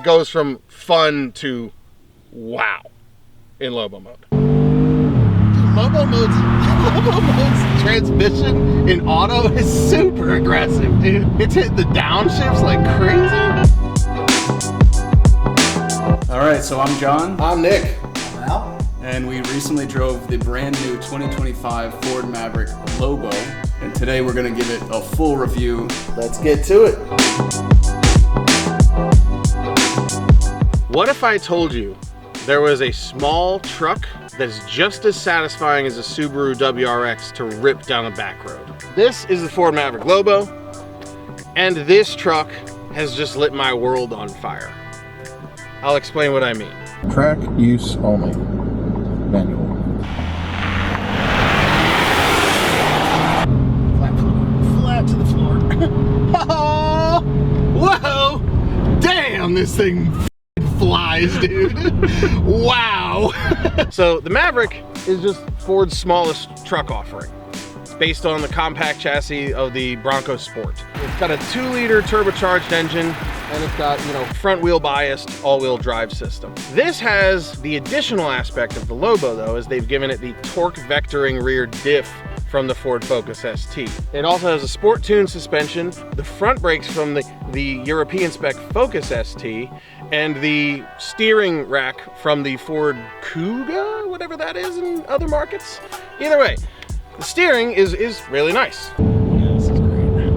it goes from fun to wow in Lobo mode. Lobo mode's transmission in auto is super aggressive, dude. It's hitting the downshifts like crazy. All right, so I'm John. I'm Nick. I'm Al. And we recently drove the brand new 2025 Ford Maverick Lobo. And today we're going to give it a full review. Let's get to it. What if I told you there was a small truck that's just as satisfying as a Subaru WRX to rip down a back road? This is the Ford Maverick Lobo, and this truck has just lit my world on fire. I'll explain what I mean. Track use only. Manual. Flat to the floor. Oh, whoa! Damn, this thing flies, dude. Wow. So the Maverick is just Ford's smallest truck offering. It's based on the compact chassis of the Bronco Sport. It's got a 2-liter turbocharged engine, and it's got, front wheel biased all-wheel drive system. This has the additional aspect of the Lobo though, is they've given it the torque vectoring rear diff from the Ford Focus ST. It also has a sport tune suspension, the front brakes from the European spec Focus ST, and the steering rack from the Ford Kuga, whatever that is in other markets. Either way, the steering is really nice. Yeah, this is great.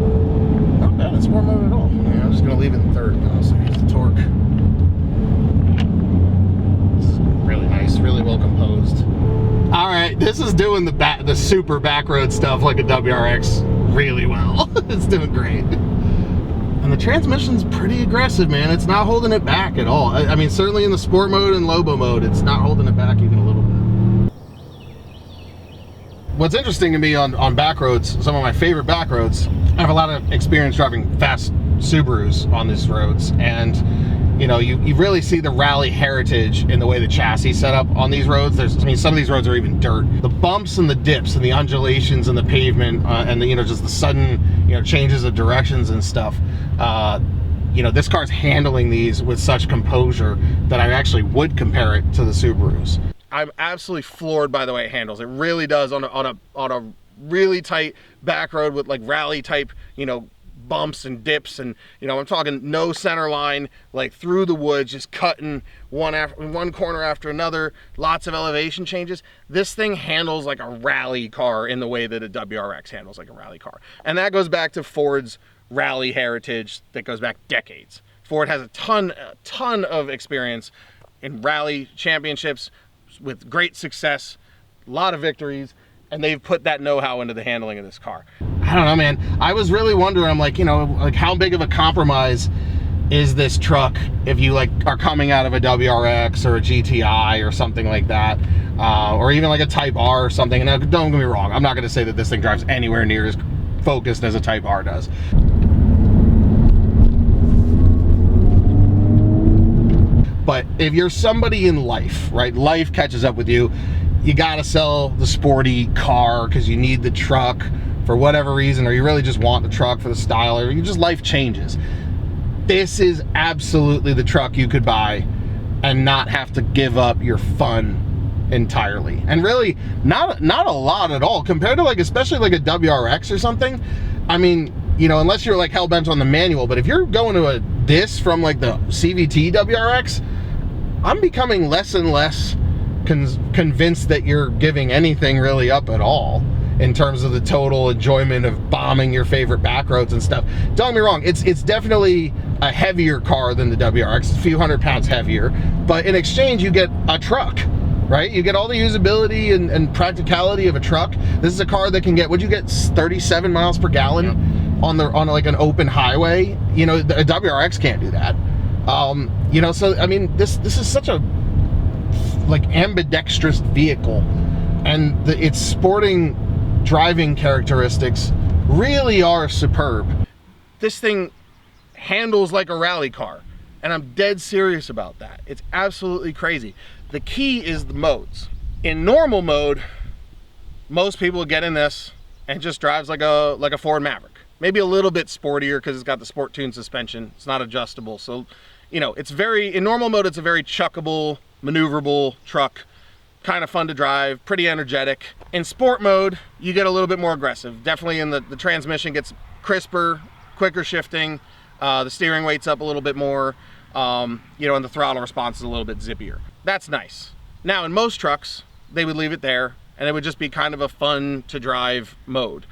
Not bad in sport mode at all. Yeah, I'm just gonna leave it in third now, so use the torque. This is really nice, really well composed. All right, this is doing the super backroad stuff like a WRX really well. It's doing great. And the transmission's pretty aggressive, man. It's not holding it back at all. I mean, certainly in the sport mode and Lobo mode, it's not holding it back even a little bit. What's interesting to me on backroads, some of my favorite backroads, I have a lot of experience driving fast Subarus on these roads, and you really see the rally heritage in the way the chassis set up on these roads. Some of these roads are even dirt. The bumps and the dips and the undulations and the pavement and just the sudden changes of directions and stuff. This car's handling these with such composure that I actually would compare it to the Subarus. I'm absolutely floored by the way it handles. It really does on a really tight back road with like rally type, bumps and dips, and I'm talking no center line, like through the woods, just cutting one corner after another, lots of elevation changes. This thing handles like a rally car in the way that a WRX handles like a rally car, and that goes back to Ford's rally heritage that goes back decades. Ford has a ton of experience in rally championships with great success, a lot of victories, and they've put that know-how into the handling of this car. I don't know, man. I was really wondering, I'm like, how big of a compromise is this truck if you are coming out of a WRX or a GTI or something like that, or even like a Type R or something. And don't get me wrong, I'm not going to say that this thing drives anywhere near as focused as a Type R does. But if you're somebody in life, right, life catches up with you, you gotta sell the sporty car because you need the truck for whatever reason, or you really just want the truck for the style, or life changes. This is absolutely the truck you could buy and not have to give up your fun entirely. And really, not a lot at all compared to especially like a WRX or something. I mean, unless you're like hell bent on the manual, but if you're going to this from like the CVT WRX, I'm becoming less and less convinced that you're giving anything really up at all in terms of the total enjoyment of bombing your favorite back roads and stuff. Don't get me wrong, it's definitely a heavier car than the WRX, a few 100 pounds heavier, but in exchange you get a truck, right? You get all the usability and practicality of a truck. This is a car that can get, would you get 37 miles per gallon on like an open highway? A WRX can't do that. So I mean, this is such a ambidextrous vehicle, and its sporting driving characteristics really are superb. This thing handles like a rally car, and I'm dead serious about that. It's absolutely crazy. The key is the modes. In normal mode, most people get in this and just drives like a Ford Maverick. Maybe a little bit sportier because it's got the sport tune suspension. It's not adjustable, so you know, it's very, in normal mode, it's a very chuckable, maneuverable truck, kind of fun to drive, pretty energetic. In sport mode, you get a little bit more aggressive. Definitely in the transmission gets crisper, quicker shifting, the steering weight's up a little bit more, you know, and the throttle response is a little bit zippier. That's nice. Now, in most trucks, they would leave it there, and it would just be kind of a fun to drive mode.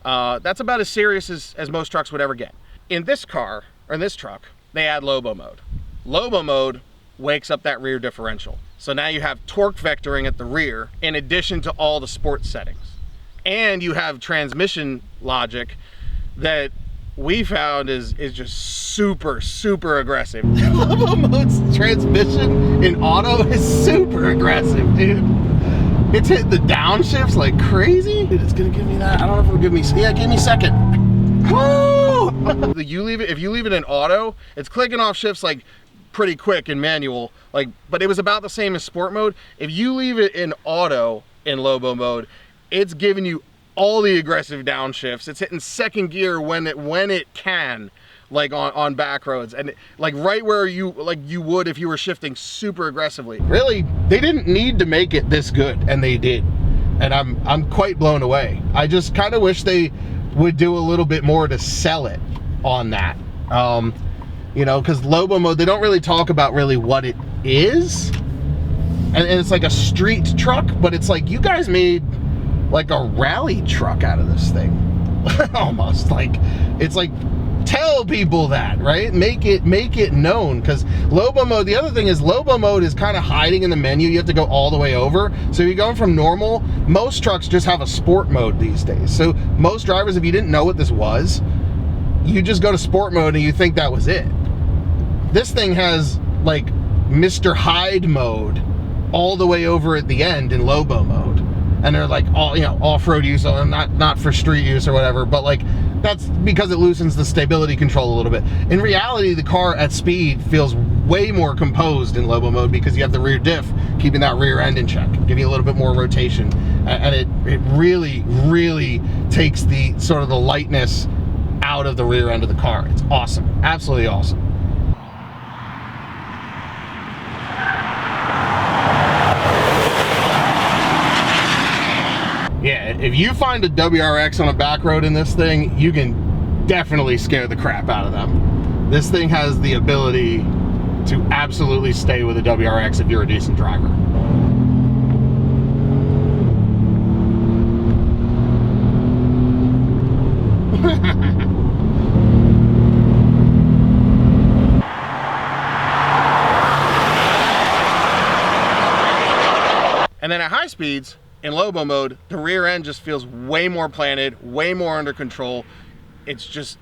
That's about as serious as most trucks would ever get. In this car, or in this truck, they add Lobo mode. Lobo mode wakes up that rear differential. So now you have torque vectoring at the rear in addition to all the sport settings. And you have transmission logic that we found is just super, super aggressive. Lobo mode's transmission in auto is super aggressive, dude. It's hitting the downshifts like crazy. Dude, it's gonna give me that. I don't know if it'll give me, yeah, give me second. Woo! If you leave it in auto, it's clicking off shifts like pretty quick in manual, like, but it was about the same as sport mode. If you leave it in auto in Lobo mode, it's giving you all the aggressive downshifts. It's hitting second gear when it can, like on back roads, and like right where you would if you were shifting super aggressively. Really, they didn't need to make it this good, and they did. And I'm quite blown away. I just kind of wish they would do a little bit more to sell it on that. You know, because Lobo mode, they don't really talk about really what it is. And it's like a street truck, but it's like, you guys made like a rally truck out of this thing. Almost like, it's like, tell people that, right? Make it known, because Lobo mode, the other thing is Lobo mode is kind of hiding in the menu. You have to go all the way over. So you're going from normal. Most trucks just have a sport mode these days. So most drivers, if you didn't know what this was, you just go to sport mode and you think that was it. This thing has like Mr. Hyde mode all the way over at the end in Lobo mode. And they're like all, you know, off-road use, not for street use or whatever, but like that's because it loosens the stability control a little bit. In reality, the car at speed feels way more composed in Lobo mode because you have the rear diff keeping that rear end in check, giving you a little bit more rotation, and it really, really takes the sort of the lightness out of the rear end of the car. It's awesome, absolutely awesome. Yeah, if you find a WRX on a back road in this thing, you can definitely scare the crap out of them. This thing has the ability to absolutely stay with a WRX if you're a decent driver. And then at high speeds, in Lobo mode, the rear end just feels way more planted, way more under control. It's just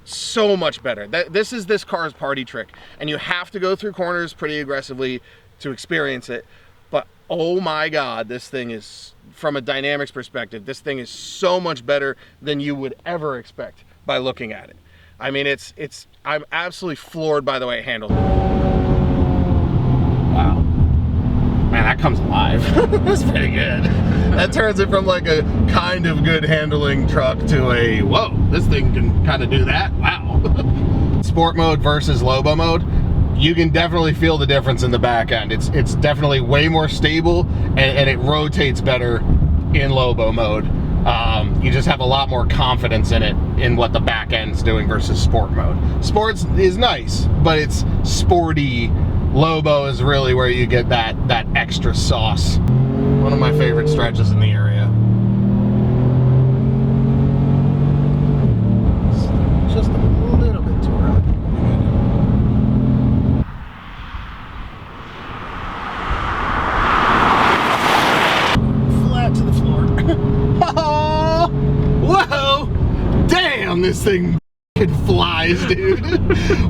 so much better. This is this car's party trick, and you have to go through corners pretty aggressively to experience it. But oh my God, this thing is, from a dynamics perspective, this thing is so much better than you would ever expect by looking at it. I mean, I'm absolutely floored by the way it handles. Wow. Man, that comes alive. That's pretty good. That turns it from like a kind of good handling truck to a, whoa, this thing can kind of do that. Wow. Sport mode versus Lobo mode, you can definitely feel the difference in the back end. It's definitely way more stable, and it rotates better in Lobo mode. You just have a lot more confidence in it, in what the back end's doing versus sport mode. Sports is nice, but it's sporty. Lobo is really where you get that extra sauce. One of my favorite stretches in the area. It's just a little bit too early. Flat to the floor. Oh, whoa! Damn, this thing flies, dude.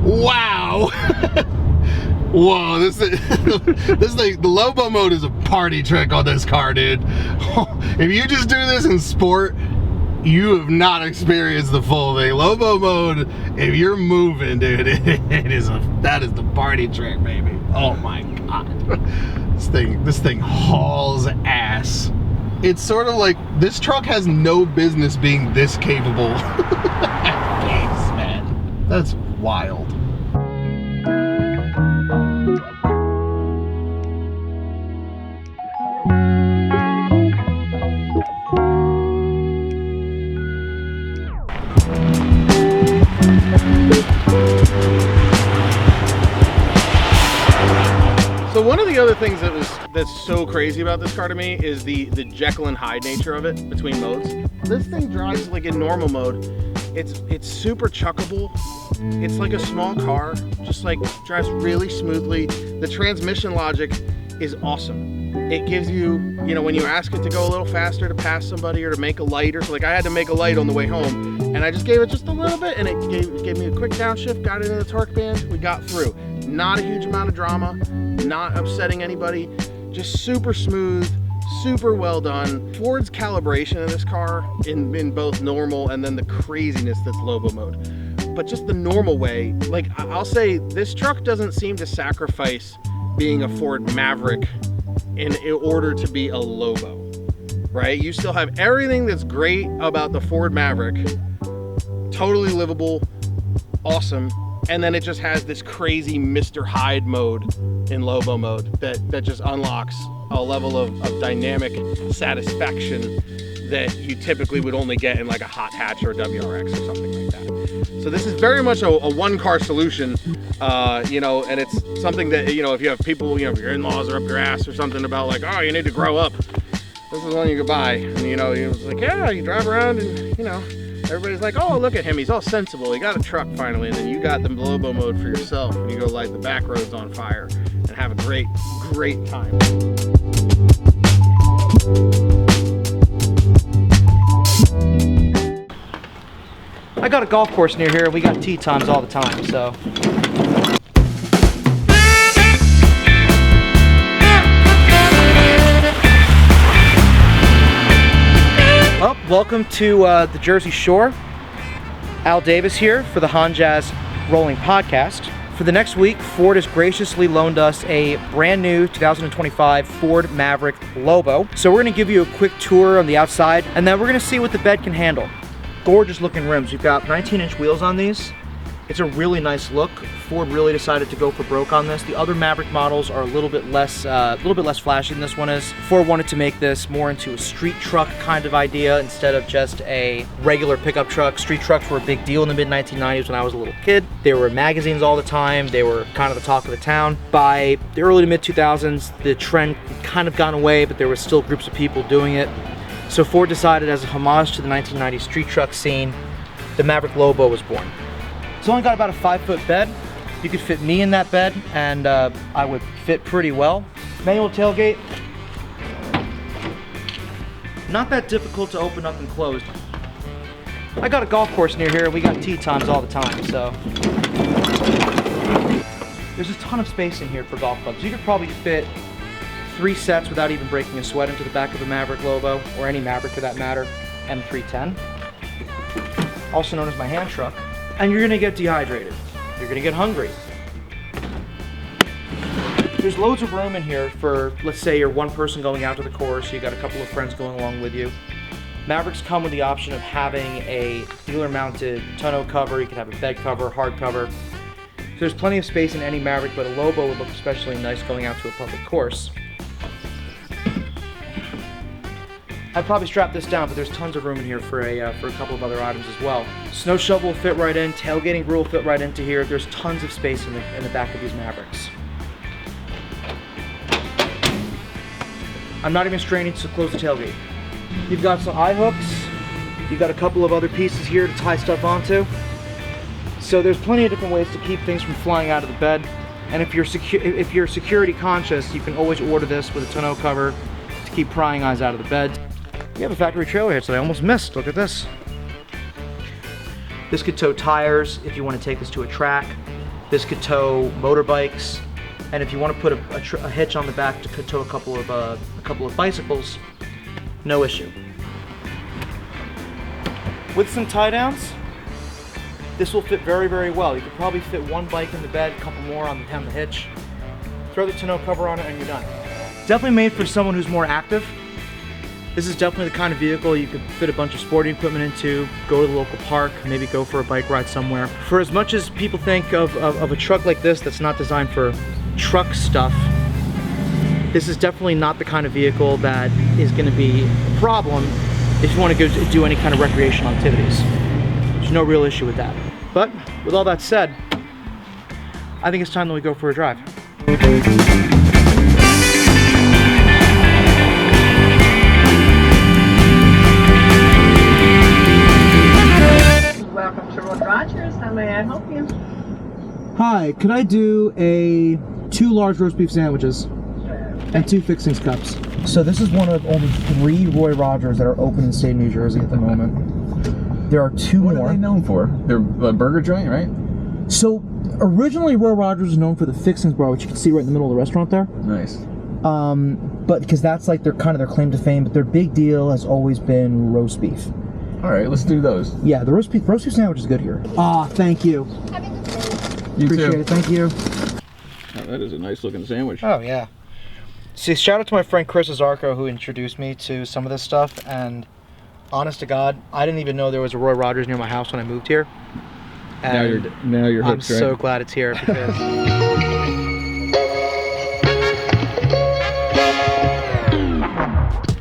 Wow. Whoa, this thing, the Lobo mode is a party trick on this car, dude. If you just do this in sport, you have not experienced the full thing. Lobo mode, if you're moving, dude, that is the party trick, baby. Oh my God. This thing hauls ass. It's sort of like, this truck has no business being this capable. Thanks, man. That's wild. So one of the other things that's so crazy about this car to me is the Jekyll and Hyde nature of it between modes. This thing drives like in normal mode. It's super chuckable. It's like a small car, just like drives really smoothly. The transmission logic is awesome. It gives you, you know, when you ask it to go a little faster to pass somebody or to make a light, or so, like I had to make a light on the way home, and I just gave it just a little bit, and it gave me a quick downshift, got it in the torque band, we got through. Not a huge amount of drama, not upsetting anybody, just super smooth, super well done. Ford's calibration in this car, in both normal and then the craziness that's Lobo mode. But just the normal way, like I'll say, this truck doesn't seem to sacrifice being a Ford Maverick in order to be a Lobo, right? You still have everything that's great about the Ford Maverick, totally livable, awesome, and then it just has this crazy Mr. Hyde mode in Lobo mode that just unlocks a level of dynamic satisfaction that you typically would only get in like a hot hatch or a WRX or something like that. So this is very much a one-car solution, you know, and it's something that, you know, if you have people, you know, if your in-laws are up your ass or something about like, oh, you need to grow up, this is one you could buy. And, you know, it's like, yeah, you drive around and, you know, everybody's like, oh, look at him, he's all sensible, he got a truck finally, and then you got the Lobo mode for yourself, and you go light the back roads on fire and have a great, great time. I got a golf course near here, we got tee times all the time, so. Well, welcome to the Jersey Shore. Al Davis here for the HonJazzz Rolling Podcast. For the next week, Ford has graciously loaned us a brand new 2025 Ford Maverick Lobo. So we're gonna give you a quick tour on the outside, and then we're gonna see what the bed can handle. Gorgeous looking rims. You've got 19-inch wheels on these. It's a really nice look. Ford really decided to go for broke on this. The other Maverick models are a little bit less flashy than this one is. Ford wanted to make this more into a street truck kind of idea instead of just a regular pickup truck. Street trucks were a big deal in the mid-1990s when I was a little kid. They were in magazines all the time. They were kind of the talk of the town. By the early to mid-2000s, the trend kind of gone away, but there were still groups of people doing it. So Ford decided, as a homage to the 1990s street truck scene, the Maverick Lobo was born. It's only got about a 5-foot bed. You could fit me in that bed, and I would fit pretty well. Manual tailgate. Not that difficult to open up and close. I got a golf course near here, we got tee times all the time, so. There's a ton of space in here for golf clubs. You could probably fit 3 sets without even breaking a sweat into the back of a Maverick Lobo, or any Maverick for that matter, M310. Also known as my hand truck. And you're gonna get dehydrated. You're gonna get hungry. There's loads of room in here for, let's say you're one person going out to the course, you got a couple of friends going along with you. Mavericks come with the option of having a dealer-mounted tonneau cover. You can have a bed cover, hard cover. So there's plenty of space in any Maverick, but a Lobo would look especially nice going out to a public course. I'd probably strap this down, but there's tons of room in here for a couple of other items as well. Snow shovel will fit right in, tailgating grill will fit right into here. There's tons of space in the back of these Mavericks. I'm not even straining to close the tailgate. You've got some eye hooks. You've got a couple of other pieces here to tie stuff onto. So there's plenty of different ways to keep things from flying out of the bed. And if you're security conscious, you can always order this with a tonneau cover to keep prying eyes out of the bed. We have a factory trailer hitch that I almost missed. Look at this. This could tow tires if you want to take this to a track. This could tow motorbikes, and if you want to put a hitch on the back to tow a couple of bicycles, no issue. With some tie downs, this will fit very, very well. You could probably fit one bike in the bed, a couple more on the hitch. Throw the tonneau cover on it, and you're done. Definitely made for someone who's more active. This is definitely the kind of vehicle you could fit a bunch of sporting equipment into, go to the local park, maybe go for a bike ride somewhere. For as much as people think of a truck like this that's not designed for truck stuff, this is definitely not the kind of vehicle that is going to be a problem if you want to go do any kind of recreational activities. There's no real issue with that. But with all that said, I think it's time that we go for a drive. Welcome to Ford Rogers. How may I help you? Hi, could I do 2 large roast beef sandwiches and 2 fixings cups? So this is one of only 3 Roy Rogers that are open in the state of New Jersey at the moment. There are 2 more. What are they known for? They're a burger joint, right? So originally Roy Rogers was known for the fixings bar, which you can see right in the middle of the restaurant there. Nice. But because that's like their claim to fame, but their big deal has always been roast beef. All right, let's do those. Yeah, the roast beef sandwich is good here. Ah, thank you. You Appreciate too. it, thank you. Oh, that is a nice looking sandwich. Oh, yeah. See, shout out to my friend Chris Azarco who introduced me to some of this stuff, and honest to God, I didn't even know there was a Roy Rogers near my house when I moved here. And now you're I'm hooked, right? so glad it's here because...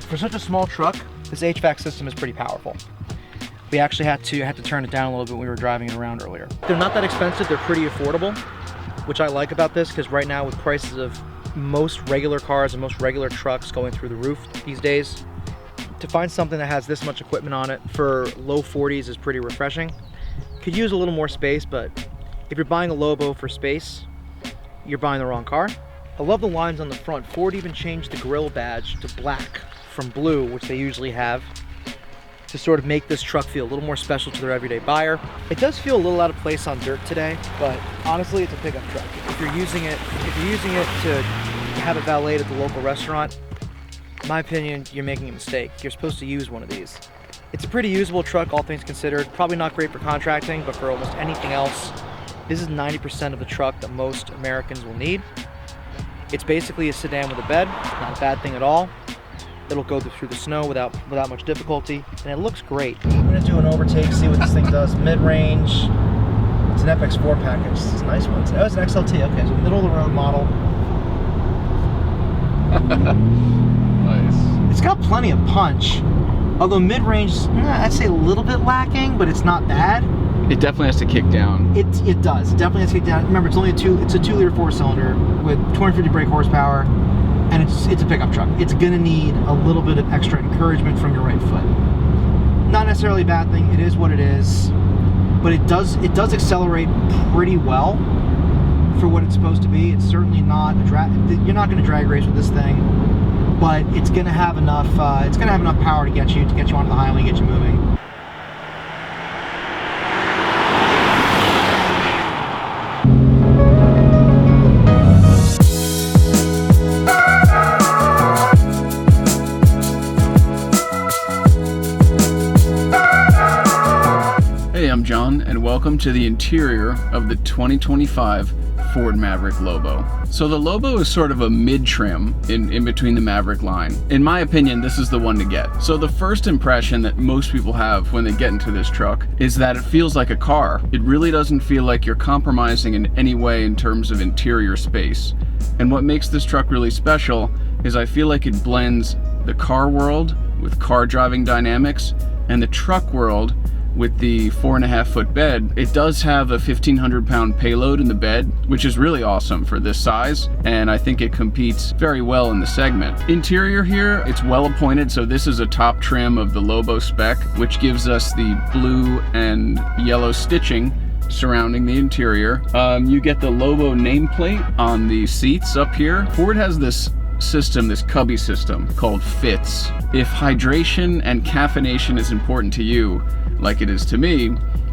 For such a small truck, this HVAC system is pretty powerful. We actually had to turn it down a little bit when we were driving it around earlier. They're not that expensive, they're pretty affordable, which I like about this because right now with prices of most regular cars and most regular trucks going through the roof these days, to find something that has this much equipment on it for low 40s is pretty refreshing. Could use a little more space, but if you're buying a Lobo for space, you're buying the wrong car. I love the lines on the front. Ford even changed the grille badge to black from blue, which they usually have, to sort of make this truck feel a little more special to their everyday buyer. It does feel a little out of place on dirt today, but honestly, it's a pickup truck. If you're using it to have it valeted at the local restaurant, in my opinion, you're making a mistake. You're supposed to use one of these. It's a pretty usable truck, all things considered. Probably not great for contracting, but for almost anything else, this is 90% of the truck that most Americans will need. It's basically a sedan with a bed, not a bad thing at all. It'll go through the snow without much difficulty, and it looks great. I'm gonna do an overtake, see what this thing does. Mid-range, it's an FX4 package. It's a nice one. Oh, it's an XLT, okay, so middle of the road model. Nice. It's got plenty of punch, although mid-range, I'd say a little bit lacking, but it's not bad. It definitely has to kick down. It does. It definitely has to kick down. Remember, it's only a 2-liter 4-cylinder with 250 brake horsepower, and it's a pickup truck. It's gonna need a little bit of extra encouragement from your right foot. Not necessarily a bad thing. It is what it is, but it does accelerate pretty well for what it's supposed to be. It's certainly not a drag. You're not gonna drag race with this thing, but it's gonna have enough. It's gonna have enough power to get you onto the highway and get you moving. I'm John, and welcome to the interior of the 2025 Ford Maverick Lobo. So the Lobo is sort of a mid-trim in between the Maverick line. In my opinion, this is the one to get. So the first impression that most people have when they get into this truck is that it feels like a car. It really doesn't feel like you're compromising in any way in terms of interior space. And what makes this truck really special is I feel like it blends the car world with car driving dynamics and the truck world with the 4.5-foot bed. It does have a 1,500-pound payload in the bed, which is really awesome for this size, and I think it competes very well in the segment. Interior here, it's well appointed, so this is a top trim of the Lobo spec, which gives us the blue and yellow stitching surrounding the interior. You get the Lobo nameplate on the seats up here. Ford has this system, this cubby system called FITS. If hydration and caffeination is important to you, like it is to me,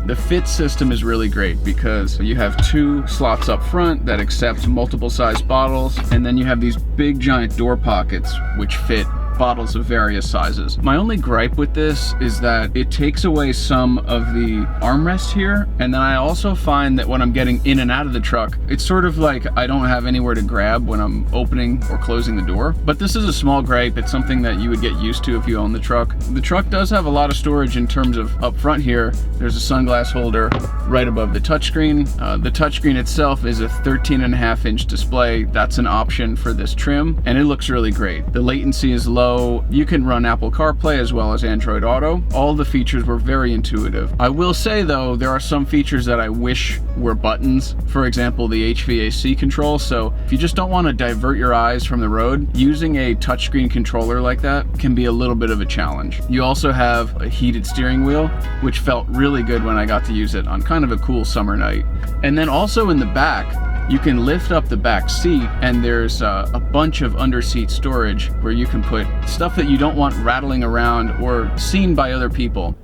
the FITS system is really great because you have 2 slots up front that accept multiple size bottles, and then you have these big giant door pockets which fit bottles of various sizes. My only gripe with this is that it takes away some of the armrest here, and then I also find that when I'm getting in and out of the truck, it's sort of like I don't have anywhere to grab when I'm opening or closing the door. But this is a small gripe. It's something that you would get used to if you own the truck. The truck does have a lot of storage in terms of up front here. There's a sunglass holder right above the touchscreen. The touchscreen itself is a 13.5-inch display. That's an option for this trim, and it looks really great. The latency is low. low. You can run Apple CarPlay as well as Android Auto. All the features were very intuitive. I will say though, there are some features that I wish were buttons. For example, the HVAC control. So if you just don't want to divert your eyes from the road, using a touchscreen controller like that can be a little bit of a challenge. You also have a heated steering wheel, which felt really good when I got to use it on kind of a cool summer night. And then also in the back, you can lift up the back seat and there's a bunch of under-seat storage where you can put stuff that you don't want rattling around or seen by other people.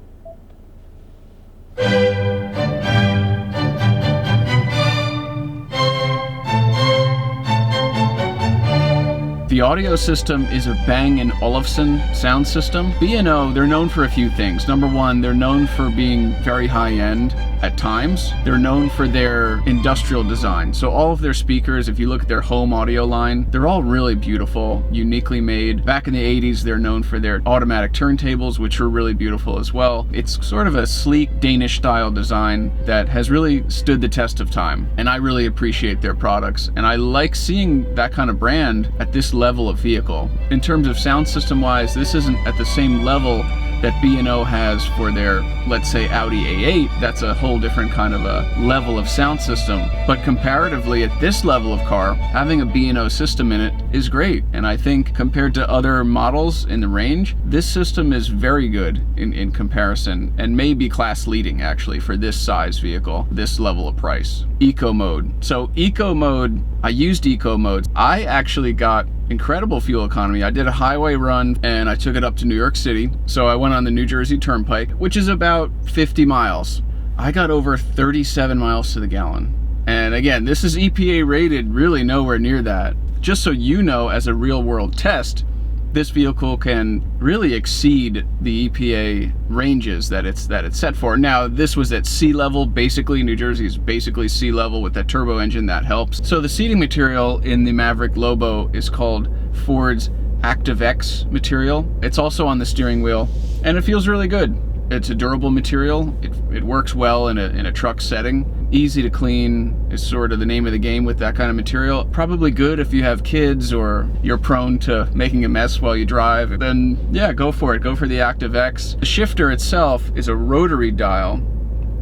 The audio system is a Bang & Olufsen sound system. B&O, they're known for a few things. Number one, they're known for being very high-end at times. They're known for their industrial design. So all of their speakers, if you look at their home audio line, they're all really beautiful, uniquely made. Back in the 80s, they're known for their automatic turntables, which are really beautiful as well. It's sort of a sleek Danish-style design that has really stood the test of time. And I really appreciate their products. And I like seeing that kind of brand at this level of vehicle. In terms of sound system wise, this isn't at the same level that B&O has for their, let's say, Audi A8. That's a whole different kind of a level of sound system. But comparatively, at this level of car, having a B&O system in it is great. And I think compared to other models in the range, this system is very good in comparison and may be class leading actually for this size vehicle, this level of price. Eco mode. So eco mode, I used eco mode. I actually got incredible fuel economy. I did a highway run and I took it up to New York City. So I went on the New Jersey Turnpike, which is about 50 miles. I got over 37 miles to the gallon. And again, this is EPA rated, really nowhere near that. Just so you know, as a real world test, this vehicle can really exceed the EPA ranges that it's set for. Now, this was at sea level, basically. New Jersey is basically sea level with that turbo engine, that helps. So the seating material in the Maverick Lobo is called Ford's ActiveX material. It's also on the steering wheel, and it feels really good. It's a durable material. It works well in a truck setting. Easy to clean is sort of the name of the game with that kind of material. Probably good if you have kids or you're prone to making a mess while you drive. Then yeah, go for it. Go for the ActiveX. The shifter itself is a rotary dial,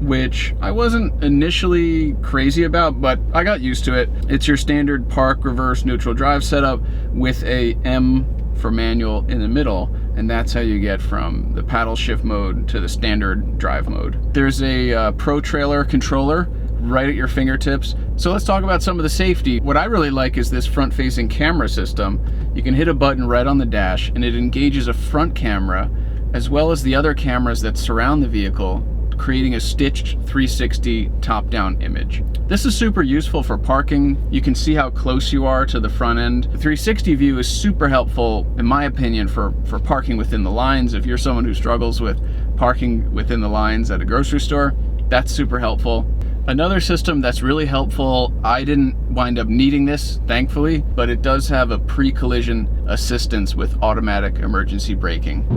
which I wasn't initially crazy about, but I got used to it. It's your standard park, reverse, neutral drive setup with a M for manual in the middle. And that's how you get from the paddle shift mode to the standard drive mode. There's a Pro Trailer controller right at your fingertips. So let's talk about some of the safety. What I really like is this front-facing camera system. You can hit a button right on the dash and it engages a front camera as well as the other cameras that surround the vehicle, creating a stitched 360 top-down image. This is super useful for parking. You can see how close you are to the front end. The 360 view is super helpful, in my opinion, for parking within the lines. If you're someone who struggles with parking within the lines at a grocery store, that's super helpful. Another system that's really helpful, I didn't wind up needing this, thankfully, but it does have a pre-collision assistance with automatic emergency braking.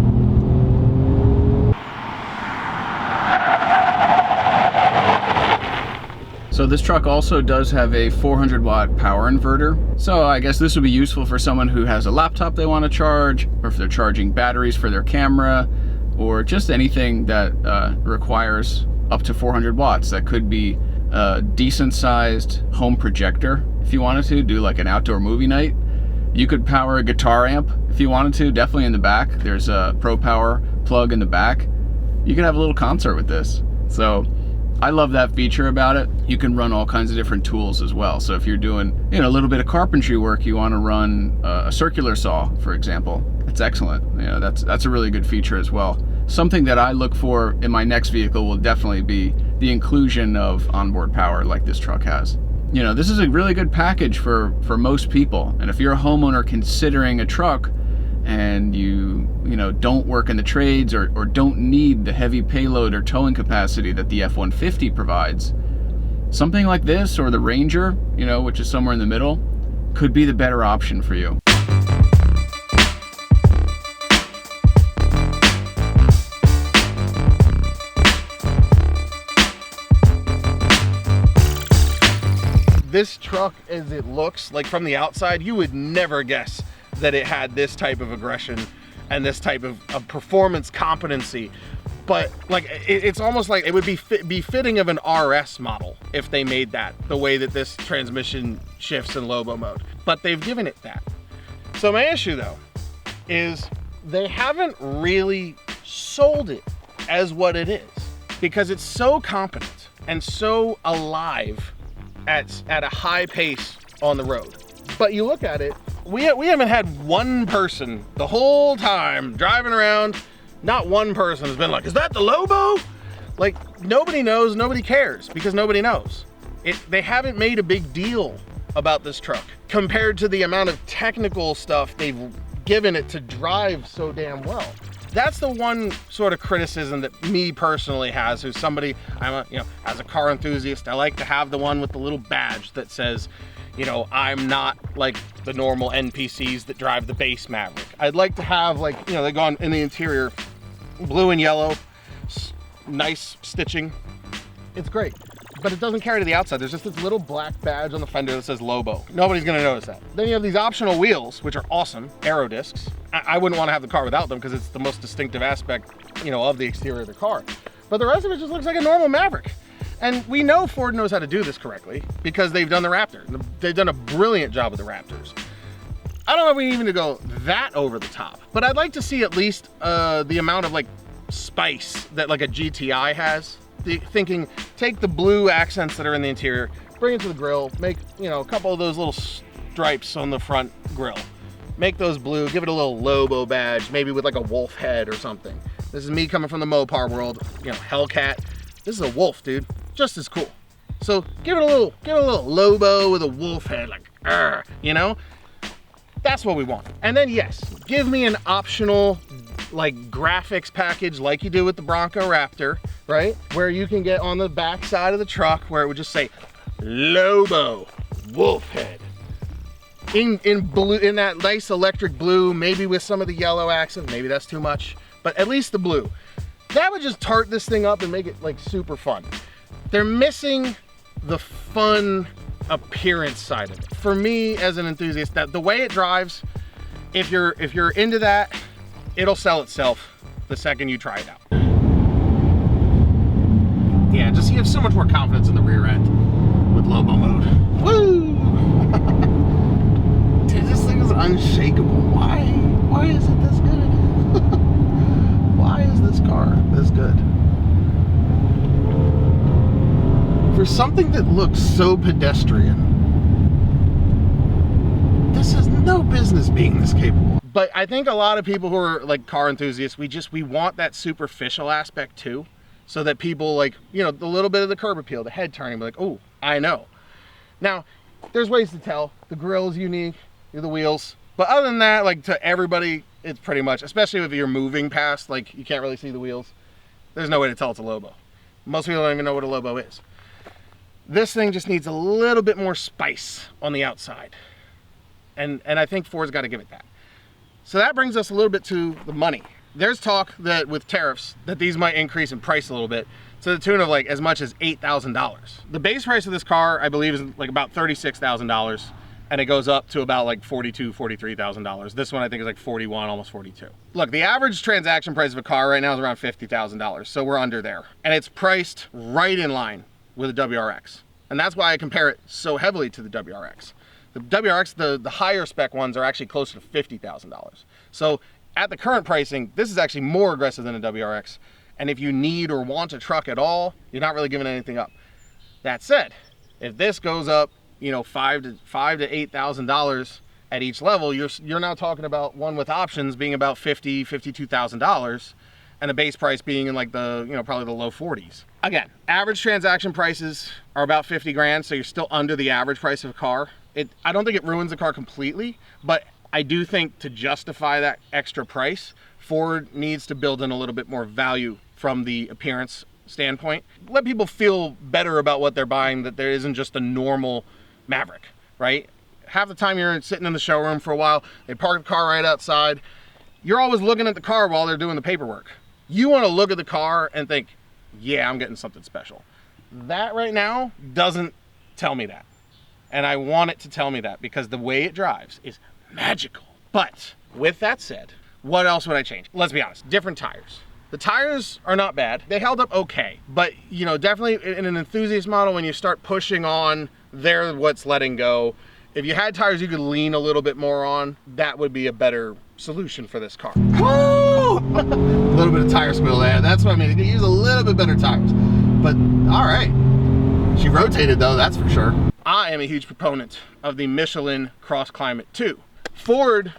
So this truck also does have a 400 watt power inverter. So I guess this would be useful for someone who has a laptop they want to charge, or if they're charging batteries for their camera, or just anything that requires up to 400 watts. That could be a decent sized home projector if you wanted to do like an outdoor movie night. You could power a guitar amp if you wanted to, definitely in the back. There's a Pro Power plug in the back. You could have a little concert with this. So I love that feature about it. You can run all kinds of different tools as well. So if you're doing, a little bit of carpentry work, you want to run a circular saw, for example, it's excellent. That's a really good feature as well. Something that I look for in my next vehicle will definitely be the inclusion of onboard power like this truck has. This is a really good package for most people. And if you're a homeowner considering a truck and you don't work in the trades or don't need the heavy payload or towing capacity that the F-150 provides, something like this or the Ranger, which is somewhere in the middle, could be the better option for you. This truck, as it looks, like from the outside, you would never guess that it had this type of aggression and this type of performance competency. But like, it's almost like it would be fitting of an RS model if they made that the way that this transmission shifts in Lobo mode. But they've given it that. So my issue though is they haven't really sold it as what it is, because it's so competent and so alive at a high pace on the road. But you look at it, we haven't had one person the whole time driving around. Not one person has been like, is that the Lobo? Like, nobody knows, nobody cares, because nobody knows. They haven't made a big deal about this truck compared to the amount of technical stuff they've given it to drive so damn well. That's the one sort of criticism that me personally has, who's somebody, as a car enthusiast, I like to have the one with the little badge that says, I'm not like the normal NPCs that drive the base Maverick. I'd like to have they go on in the interior, blue and yellow, nice stitching. It's great, but it doesn't carry to the outside. There's just this little black badge on the fender that says Lobo. Nobody's gonna notice that. Then you have these optional wheels, which are awesome, aero discs. I wouldn't want to have the car without them because it's the most distinctive aspect, of the exterior of the car. But the rest of it just looks like a normal Maverick. And we know Ford knows how to do this correctly because they've done the Raptor. They've done a brilliant job with the Raptors. I don't know if we need to go that over the top, but I'd like to see at least the amount of spice that like a GTI has. Thinking, take the blue accents that are in the interior, bring it to the grill, make a couple of those little stripes on the front grill. Make those blue, give it a little Lobo badge, maybe with like a wolf head or something. This is me coming from the Mopar world, Hellcat. This is a wolf, dude. Just as cool. So give it a little Lobo with a wolf head, That's what we want. And then yes, give me an optional graphics package like you do with the Bronco Raptor, right? Where you can get on the back side of the truck where it would just say Lobo, wolf head. In blue, in that nice electric blue, maybe with some of the yellow accent, maybe that's too much, but at least the blue. That would just tart this thing up and make it super fun. They're missing the fun appearance side of it. For me as an enthusiast, that the way it drives, if you're into that, it'll sell itself the second you try it out. Yeah, just you have so much more confidence in the rear end with Lobo mode. Woo! Dude, this thing is unshakable. Why is it this good? Why is this car this good? For something that looks so pedestrian, this has no business being this capable. But I think a lot of people who are car enthusiasts, we want that superficial aspect too, so that people the little bit of the curb appeal, the head turning, like, oh, I know. Now, there's ways to tell. The grill is unique, the wheels. But other than that, to everybody, it's pretty much, especially if you're moving past, you can't really see the wheels. There's no way to tell it's a Lobo. Most people don't even know what a Lobo is. This thing just needs a little bit more spice on the outside. And I think Ford's got to give it that. So that brings us a little bit to the money. There's talk that with tariffs, that these might increase in price a little bit to the tune of as much as $8,000. The base price of this car, I believe, is about $36,000. And it goes up to about $42,000, $43,000. This one I think is $41,000, almost $42,000. Look, the average transaction price of a car right now is around $50,000. So we're under there. And it's priced right in line with a WRX. And that's why I compare it so heavily to the WRX. The WRX, the higher spec ones are actually closer to $50,000. So at the current pricing, this is actually more aggressive than a WRX. And if you need or want a truck at all, you're not really giving anything up. That said, if this goes up, $5,000 to $8,000 at each level, you're now talking about one with options being about $50,000, $52,000, and the base price being in probably the low 40s. Again, average transaction prices are about 50 grand, so you're still under the average price of a car. I don't think it ruins the car completely, but I do think to justify that extra price, Ford needs to build in a little bit more value from the appearance standpoint. Let people feel better about what they're buying, that there isn't just a normal Maverick, right? Half the time you're sitting in the showroom for a while, they park the car right outside. You're always looking at the car while they're doing the paperwork. You want to look at the car and think, yeah, I'm getting something special. That right now doesn't tell me that. And I want it to tell me that because the way it drives is magical. But with that said, what else would I change? Let's be honest, different tires. The tires are not bad. They held up okay, but definitely in an enthusiast model, when you start pushing on, they're what's letting go. If you had tires you could lean a little bit more on, that would be a better solution for this car. Woo! A little bit of tire spill there. That's what I mean. You could use a little bit better tires. But all right. She rotated though, that's for sure. I am a huge proponent of the Michelin Cross Climate 2. Ford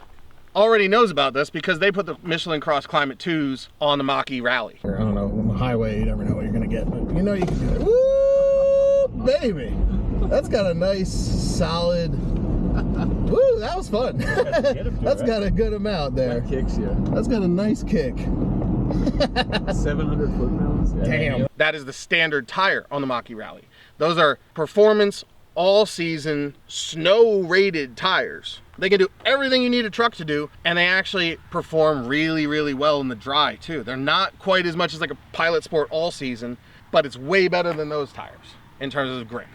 already knows about this because they put the Michelin Cross Climate 2s on the Mach-E Rally. I don't know, on the highway, you never know what you're gonna get, but you know you can do it. Woo, baby! That's got a nice, solid, woo, that was fun. That's got a good amount there. That kicks you. That's got a nice kick. 700 foot-pounds. Damn. That is the standard tire on the Mach-E Rally. Those are performance, all-season, snow-rated tires. They can do everything you need a truck to do, and they actually perform really, really well in the dry, too. They're not quite as much as like a Pilot Sport all-season, but it's way better than those tires in terms of grip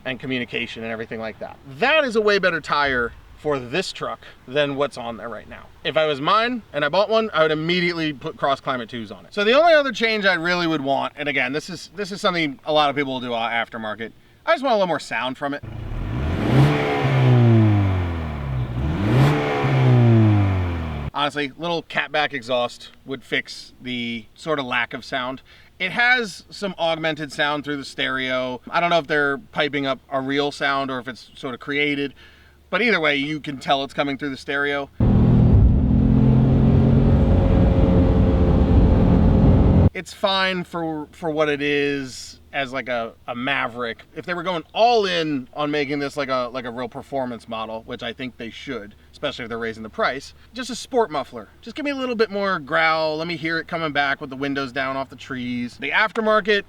and communication and everything like that. That is a way better tire for this truck than what's on there right now. If I was mine and I bought one, I would immediately put Cross Climate 2s on it. So the only other change I really would want, and again, this is something a lot of people will do aftermarket, I just want a little more sound from it. Honestly, little catback exhaust would fix the sort of lack of sound. It has some augmented sound through the stereo. I don't know if they're piping up a real sound or if it's sort of created, but either way, you can tell it's coming through the stereo. It's fine for what it is as like a Maverick. If they were going all in on making this like a real performance model, which I think they should, especially if they're raising the price, just a sport muffler. Just give me a little bit more growl. Let me hear it coming back with the windows down off the trees. The aftermarket,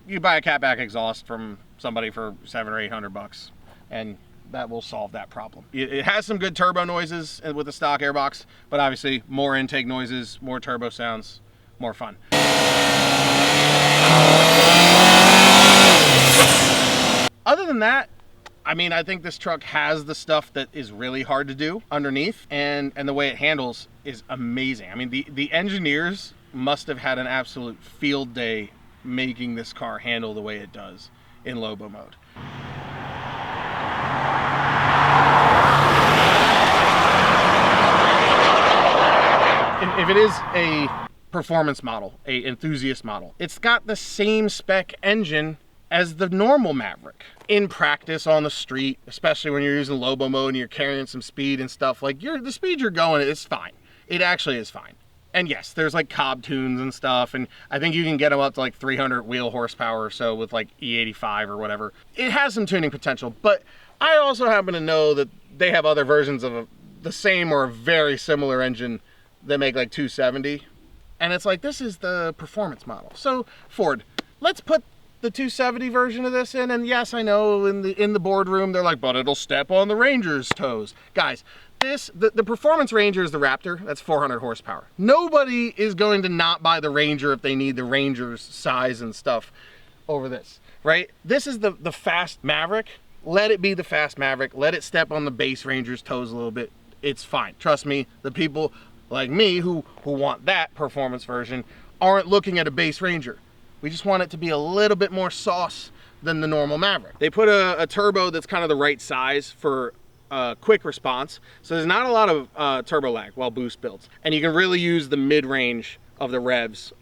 you buy a catback exhaust from somebody for $700 or $800, and that will solve that problem. It has some good turbo noises with the stock airbox, but obviously more intake noises, more turbo sounds, more fun. Other than that, I mean, I think this truck has the stuff that is really hard to do underneath, and the way it handles is amazing. I mean, the engineers must have had an absolute field day making this car handle the way it does in Lobo mode. If it is a performance model, a enthusiast model, it's got the same spec engine as the normal Maverick. In practice on the street, especially when you're using Lobo mode and you're carrying some speed and stuff, like the speed you're going, it's fine. It actually is fine. And yes, there's like Cobb tunes and stuff, and I think you can get them up to like 300 wheel horsepower or so with like E85 or whatever. It has some tuning potential, but I also happen to know that they have other versions of the same or a very similar engine that make like 270, and it's like, this is the performance model. So Ford, let's put the 270 version of this in, and yes, I know in the boardroom they're like, but it'll step on the Ranger's toes. Guys, the performance Ranger is the Raptor. That's 400 horsepower. Nobody is going to not buy the Ranger if they need the Ranger's size and stuff over this, right? This is the fast Maverick. Let it be the fast Maverick. Let it step on the base Ranger's toes a little bit. It's fine. Trust me, the people like me who want that performance version aren't looking at a base Ranger. We just want it to be a little bit more sauce than the normal Maverick. They put a turbo that's kind of the right size for quick response, so there's not a lot of turbo lag while boost builds, and you can really use the mid-range of the revs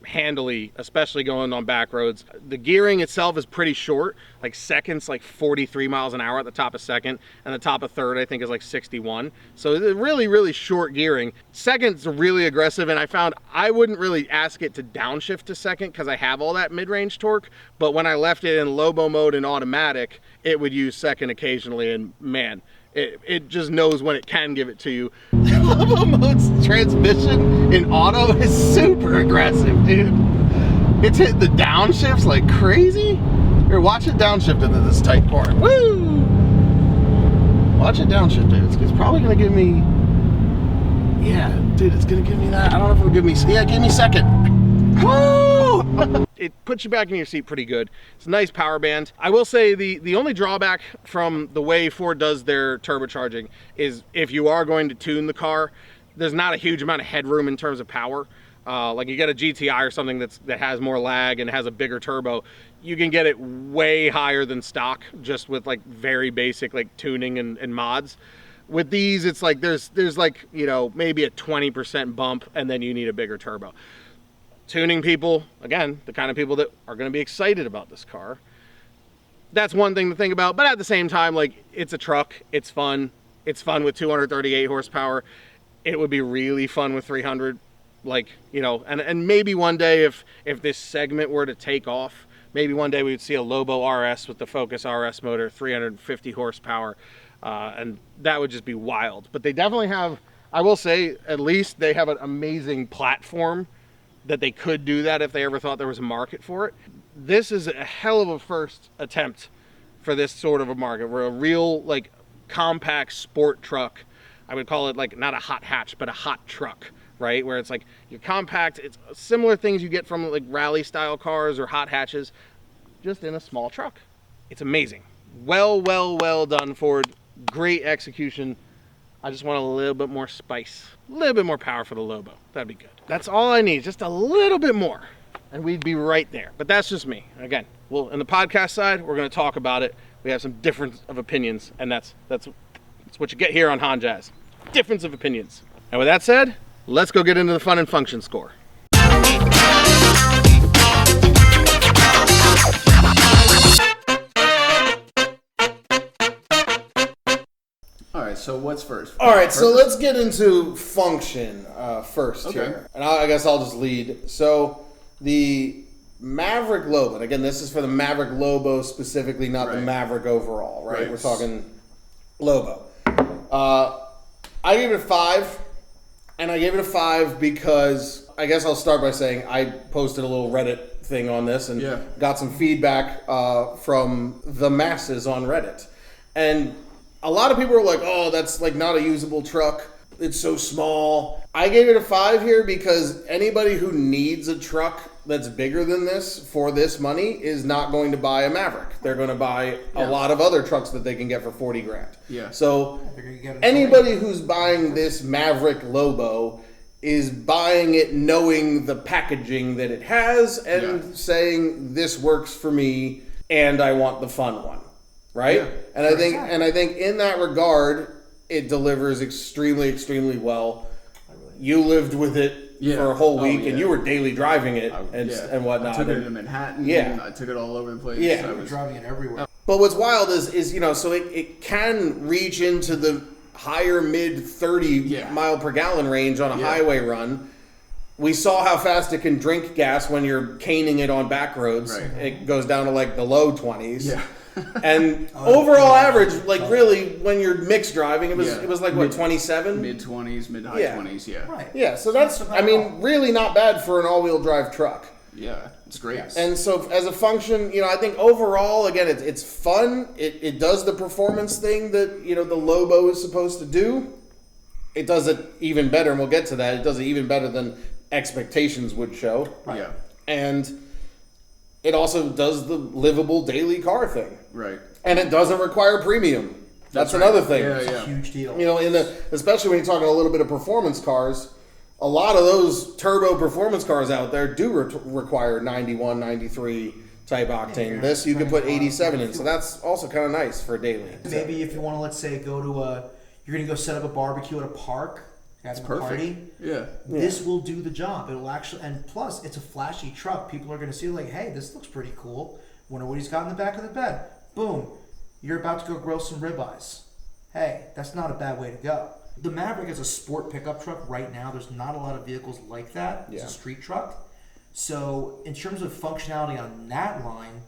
handily, especially going on back roads. The gearing itself is pretty short, like seconds, like 43 miles an hour at the top of second, and the top of third I think is like 61. So it's really, really short gearing. Second's really aggressive, and I found I wouldn't really ask it to downshift to second because I have all that mid-range torque, but when I left it in Lobo mode and automatic, it would use second occasionally, and man, it just knows when it can give it to you. Lobo mode's transmission in auto is super aggressive, dude. It's hitting the downshifts like crazy. Here, watch it downshift into this tight corner. Woo! Watch it downshift, dude. It's probably gonna give me, yeah, dude, it's gonna give me that. I don't know if it'll give me, yeah, give me second. Woo! it puts you back in your seat pretty good. It's a nice power band. I will say the only drawback from the way Ford does their turbocharging is if you are going to tune the car, there's not a huge amount of headroom in terms of power. Like you get a GTI or something that has more lag and has a bigger turbo, you can get it way higher than stock just with like very basic like tuning and mods. With these, it's like there's like, you know, maybe a 20% bump and then you need a bigger turbo. Tuning people, again, the kind of people that are going to be excited about this car. That's one thing to think about, but at the same time, like, it's a truck, it's fun with 238 horsepower. It would be really fun with 300, like, you know, and maybe one day if this segment were to take off, maybe one day we would see a Lobo RS with the Focus RS motor, 350 horsepower, and that would just be wild. But they definitely have, I will say, at least they have an amazing platform that they could do that if they ever thought there was a market for it. This is a hell of a first attempt for this sort of a market. We're a real, like, compact sport truck. I would call it, like, not a hot hatch, but a hot truck, right? Where it's like, you're compact. It's similar things you get from, like, rally-style cars or hot hatches, just in a small truck. It's amazing. Well done, Ford. Great execution. I just want a little bit more spice, a little bit more power for the Lobo. That'd be good. That's all I need, just a little bit more, and we'd be right there. But that's just me. Again, well, in the podcast side, we're going to talk about it. We have some difference of opinions, and that's what you get here on HonJazzz. Difference of opinions. And with that said, let's go get into the fun and function score. All right, so what's first? All right, so let's get into function first here. And I guess I'll just lead. So the Maverick Lobo, and again, this is for the Maverick Lobo specifically, not the Maverick overall, right? We're talking Lobo. I gave it a 5, and I gave it a 5 because I guess I'll start by saying I posted a little Reddit thing on this and got some feedback from the masses on Reddit. And a lot of people are like, oh, that's like not a usable truck. It's so small. I gave it a 5 here because anybody who needs a truck that's bigger than this for this money is not going to buy a Maverick. They're going to buy a lot of other trucks that they can get for 40 grand. Yeah. So anybody who's buying this Maverick Lobo is buying it knowing the packaging that it has and saying this works for me and I want the fun one. Right? Yeah, and I think in that regard, it delivers extremely well. You lived with it for a whole week, and you were daily driving it and whatnot. I took it to Manhattan. Yeah, I took it all over the place. Yeah, I was driving it everywhere. But what's wild is you know, so it can reach into the higher mid 30 mile per gallon range on a highway run. We saw how fast it can drink gas when you're caning it on back roads. Right. It goes down to like the low 20s. Yeah. And overall average, like really, when you're mixed driving, it was like what, 27? Mid 20s, mid high 20s, Right. Yeah, so that's, I mean, really not bad for an all-wheel drive truck. Yeah, it's great. And so as a function, you know, I think overall, again, it's fun. It does the performance thing that, you know, the Lobo is supposed to do. It does it even better, and we'll get to that. It does it even better than expectations would show. Right. Yeah. And it also does the livable daily car thing. Right. And it doesn't require premium. That's another thing. Yeah, yeah. Huge deal. You know, especially when you're talking a little bit of performance cars, a lot of those turbo performance cars out there do require 91, 93 type octane. Yeah, this you can put 87 in, so that's also kind of nice for daily. Maybe if you want to, let's say, you're going to go set up a barbecue at a park. That's perfect. Party. Yeah. This will do the job. It'll actually, and plus, it's a flashy truck. People are going to see, like, hey, this looks pretty cool. Wonder what he's got in the back of the bed. Boom. You're about to go grill some ribeyes. Hey, that's not a bad way to go. The Maverick is a sport pickup truck right now. There's not a lot of vehicles like that. It's a street truck. So, in terms of functionality on that line,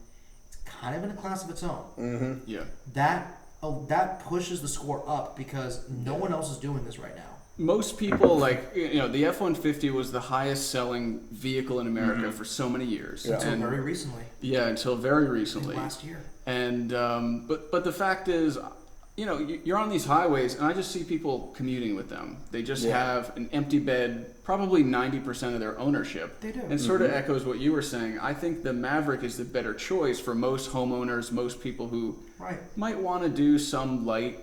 it's kind of in a class of its own. Mm-hmm. Yeah. That pushes the score up because no one else is doing this right now. Most people, like, you know, the F-150 was the highest selling vehicle in America for so many years. Yeah. Until very recently. Yeah, until very recently. Last year. And, but the fact is, you're on these highways, and I just see people commuting with them. They just have an empty bed, probably 90% of their ownership. They do. And sort of echoes what you were saying. I think the Maverick is the better choice for most homeowners, most people who might want to do some light,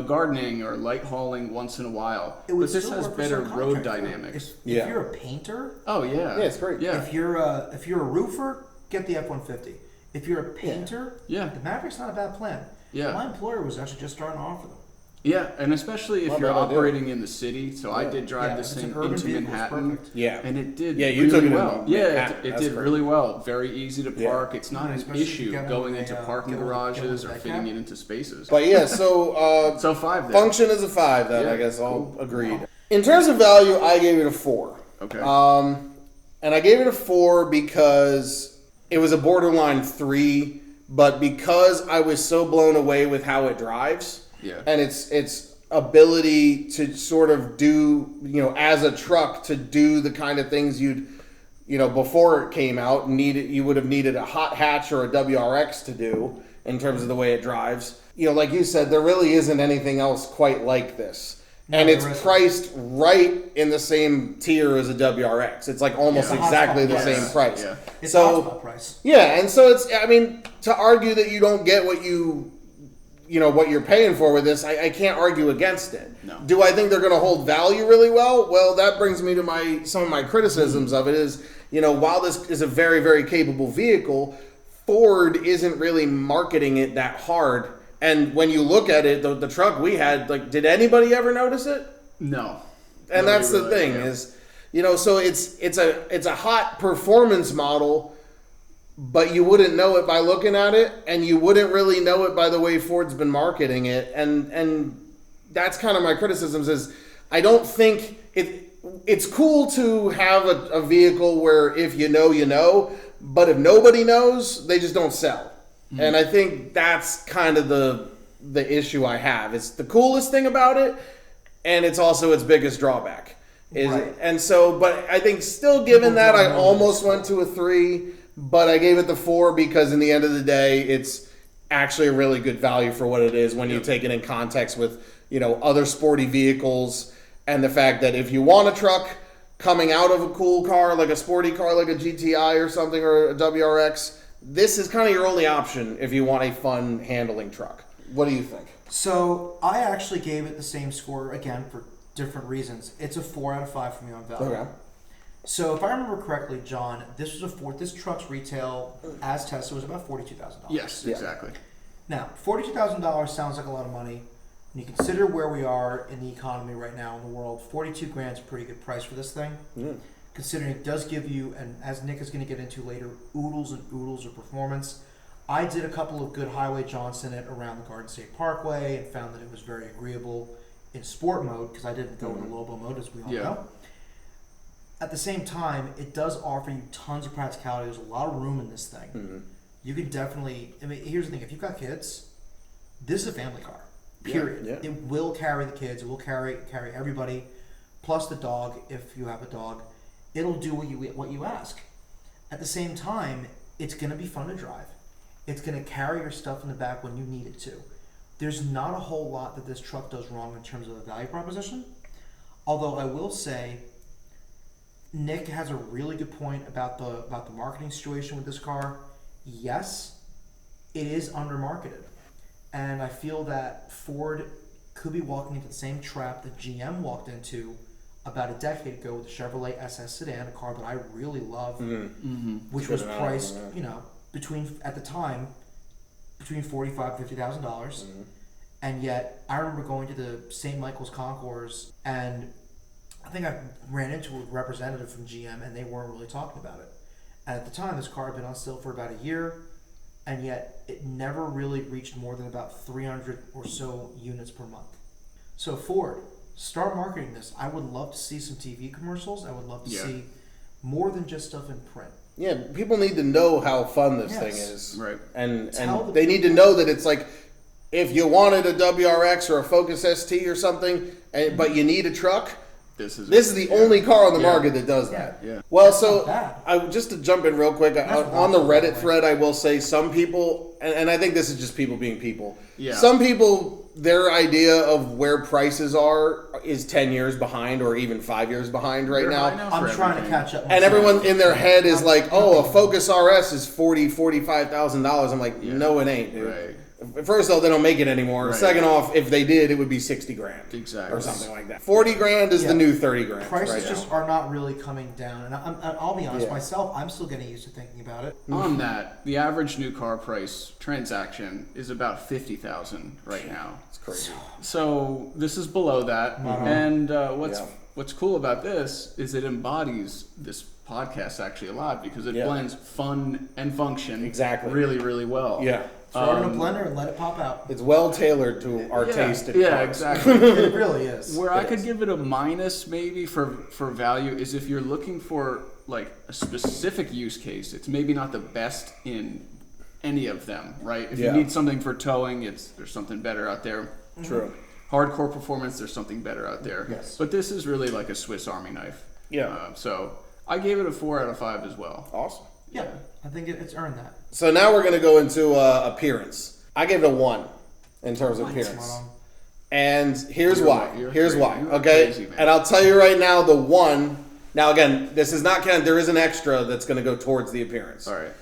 gardening or light hauling once in a while. But this has better road dynamics. If you're a painter, oh yeah, it's great. Yeah. If you're a roofer, get the F-150. If you're a painter, the Maverick's not a bad plan. Yeah. My employer was actually just starting to offer them. Yeah, and especially if you're operating in the city. So I did drive this thing into Manhattan. Yeah. And it did you really took it well. in it did really well. Very easy to park. It's not an Especially if issue you get going one into of the, parking get one garages of or the fitting cab. it into spaces. But yeah, so So 5 then. function is a 5 then, Yeah, I guess all cool. agreed. In terms of value, I gave it a 4. Okay. And I gave it a 4 because it was a borderline 3, but because I was so blown away with how it drives and its ability to sort of do, as a truck, to do the kind of things you'd, before it came out, you would have needed a hot hatch or a WRX to do in terms of the way it drives. Like you said, there really isn't anything else quite like this. And it's priced right in the same tier as a WRX. It's like almost exactly the same price. Yeah. It's so hotspot price. Yeah, and so to argue that you don't get what what you're paying for with this, I can't argue against it. No. Do I think they're going to hold value really well? Well, that brings me to some of my criticisms of it is, while this is a very, very capable vehicle, Ford isn't really marketing it that hard. And when you look at it, the truck we had, did anybody ever notice it? No. And that's the thing is, so it's a hot performance model, but you wouldn't know it by looking at it, and you wouldn't really know it by the way Ford's been marketing it. And that's kind of my criticisms is I don't think it's cool to have a vehicle where if you know, but if nobody knows, they just don't sell. And I think that's kind of the issue I have. It's the coolest thing about it, and it's also its biggest drawback. And so, but I think still given that, I almost went to a 3, but I gave it the 4 because in the end of the day, it's actually a really good value for what it is when you take it in context with, other sporty vehicles and the fact that if you want a truck coming out of a cool car, like a sporty car, like a GTI or something, or a WRX, this is kind of your only option if you want a fun handling truck. What do you think? So I actually gave it the same score again for different reasons. It's a 4 out of 5 for me on value. Okay. So if I remember correctly, John, this truck's retail as tested was about $42,000. Yes, exactly. Now, $42,000 sounds like a lot of money. When you consider where we are in the economy right now in the world, 42 grand is a pretty good price for this thing. Considering it does give you, and as Nick is going to get into later, oodles and oodles of performance. I did a couple of good Highway jaunts in it around the Garden State Parkway and found that it was very agreeable in sport mode because I didn't go in Lobo mode, as we all know. At the same time, it does offer you tons of practicality. There's a lot of room in this thing. You can definitely, here's the thing, if you've got kids, this is a family car, period. It will carry the kids, it will carry everybody, plus the dog, if you have a dog. It'll do what you ask. At the same time, it's going to be fun to drive. It's going to carry your stuff in the back when you need it to. There's not a whole lot that this truck does wrong in terms of the value proposition. Although I will say, Nick has a really good point about the marketing situation with this car. Yes, it is undermarketed. And I feel that Ford could be walking into the same trap that GM walked into about a decade ago with the Chevrolet SS sedan, a car that I really love, which was priced, at the time, between $45,000 and $50,000. And yet, I remember going to the St. Michael's Concours, and I think I ran into a representative from GM, and they weren't really talking about it. And at the time, this car had been on sale for about a year, and yet it never really reached more than about 300 or so units per month. So Ford, start marketing this. I would love to see some TV commercials. I would love to see more than just stuff in print. Yeah, people need to know how fun this thing is. Right. And they need to know that it's like, if you wanted a WRX or a Focus ST or something, but you need a truck, this is the only car on the market that does that. Yeah. Well, Not so bad. just to jump in real quick, on the Reddit thread, I will say some people, and I think this is just people being people. Yeah. Some people, their idea of where prices are is 10 years behind or even 5 years behind right They're now. high for I'm trying to everything. catch up. And myself. everyone in their head is like, oh, a Focus RS is $45,000. I'm like, no, it ain't, dude. Right. First off, they don't make it anymore. Right. Second off, if they did, it would be 60 grand. Exactly. Or something like that. 40 grand is the new 30 grand. Prices right just now. are not really coming down, and I'll be honest, Yeah. myself, I'm still getting used to thinking about it. On that, the average new car price transaction is about $50,000 right now. It's crazy. So this is below that, and what's Yeah. what's cool about this is it embodies this podcast actually a lot because it Yeah. blends fun and function Exactly. really, really well. Yeah. Throw it in a blender and let it pop out. It's well tailored to our taste. in Yeah, cars. exactly. It really is. Where I could give it a minus maybe for value is if you're looking for like a specific use case, it's maybe not the best in any of them, right? If Yeah. you need something for towing, there's something better out there. True. Hardcore performance, there's something better out there. Yes. But this is really like a Swiss Army knife. Yeah. So I gave it a 4 out of 5 as well. Awesome. Yeah, I think it's earned that. So now we're going to go into appearance. I gave it a 1 in terms of appearance. Spot on. And here's why. you're Here's crazy. why. You're Okay. crazy, man. And I'll tell you right now, the 1. Now again, this is not counting. There is an extra that's going to go towards the appearance. All right.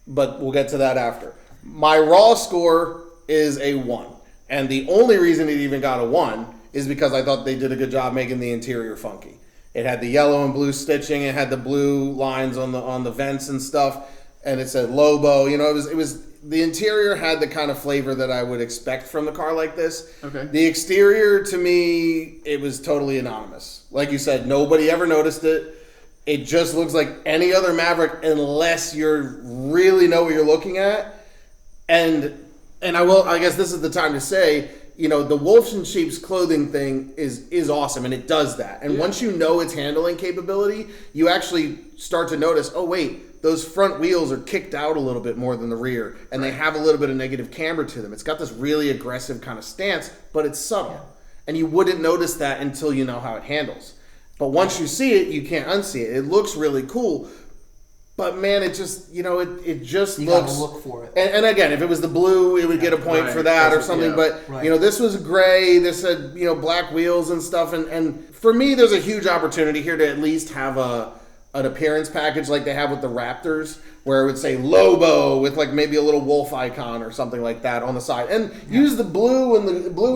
But we'll get to that after. My raw score is a 1. And the only reason it even got a 1 is because I thought they did a good job making the interior funky. It had the yellow and blue stitching. It had the blue lines on the vents and stuff. And it said Lobo. You know, it was the interior had the kind of flavor that I would expect from a car like this. Okay. The exterior, to me, it was totally anonymous. Like you said, nobody ever noticed it. It just looks like any other Maverick unless you really know what you're looking at. And I guess this is the time to say, you know, the Wolves and Sheep's clothing thing is awesome, and it does that. And once you know its handling capability, you actually start to notice, oh wait, those front wheels are kicked out a little bit more than the rear, and they have a little bit of negative camber to them. It's got this really aggressive kind of stance, but it's subtle. And you wouldn't notice that until you know how it handles. But once you see it, you can't unsee it. It looks really cool. But man, it just, you know, it just You looks. gotta look for it. And again, if it was the blue, it would get a point for that or something. yeah. But Right. you know, this was gray. This had, you know, black wheels and stuff. And for me, there's a huge opportunity here to at least have an appearance package like they have with the Raptors, where it would say Lobo with like maybe a little wolf icon or something like that on the side, and use the blue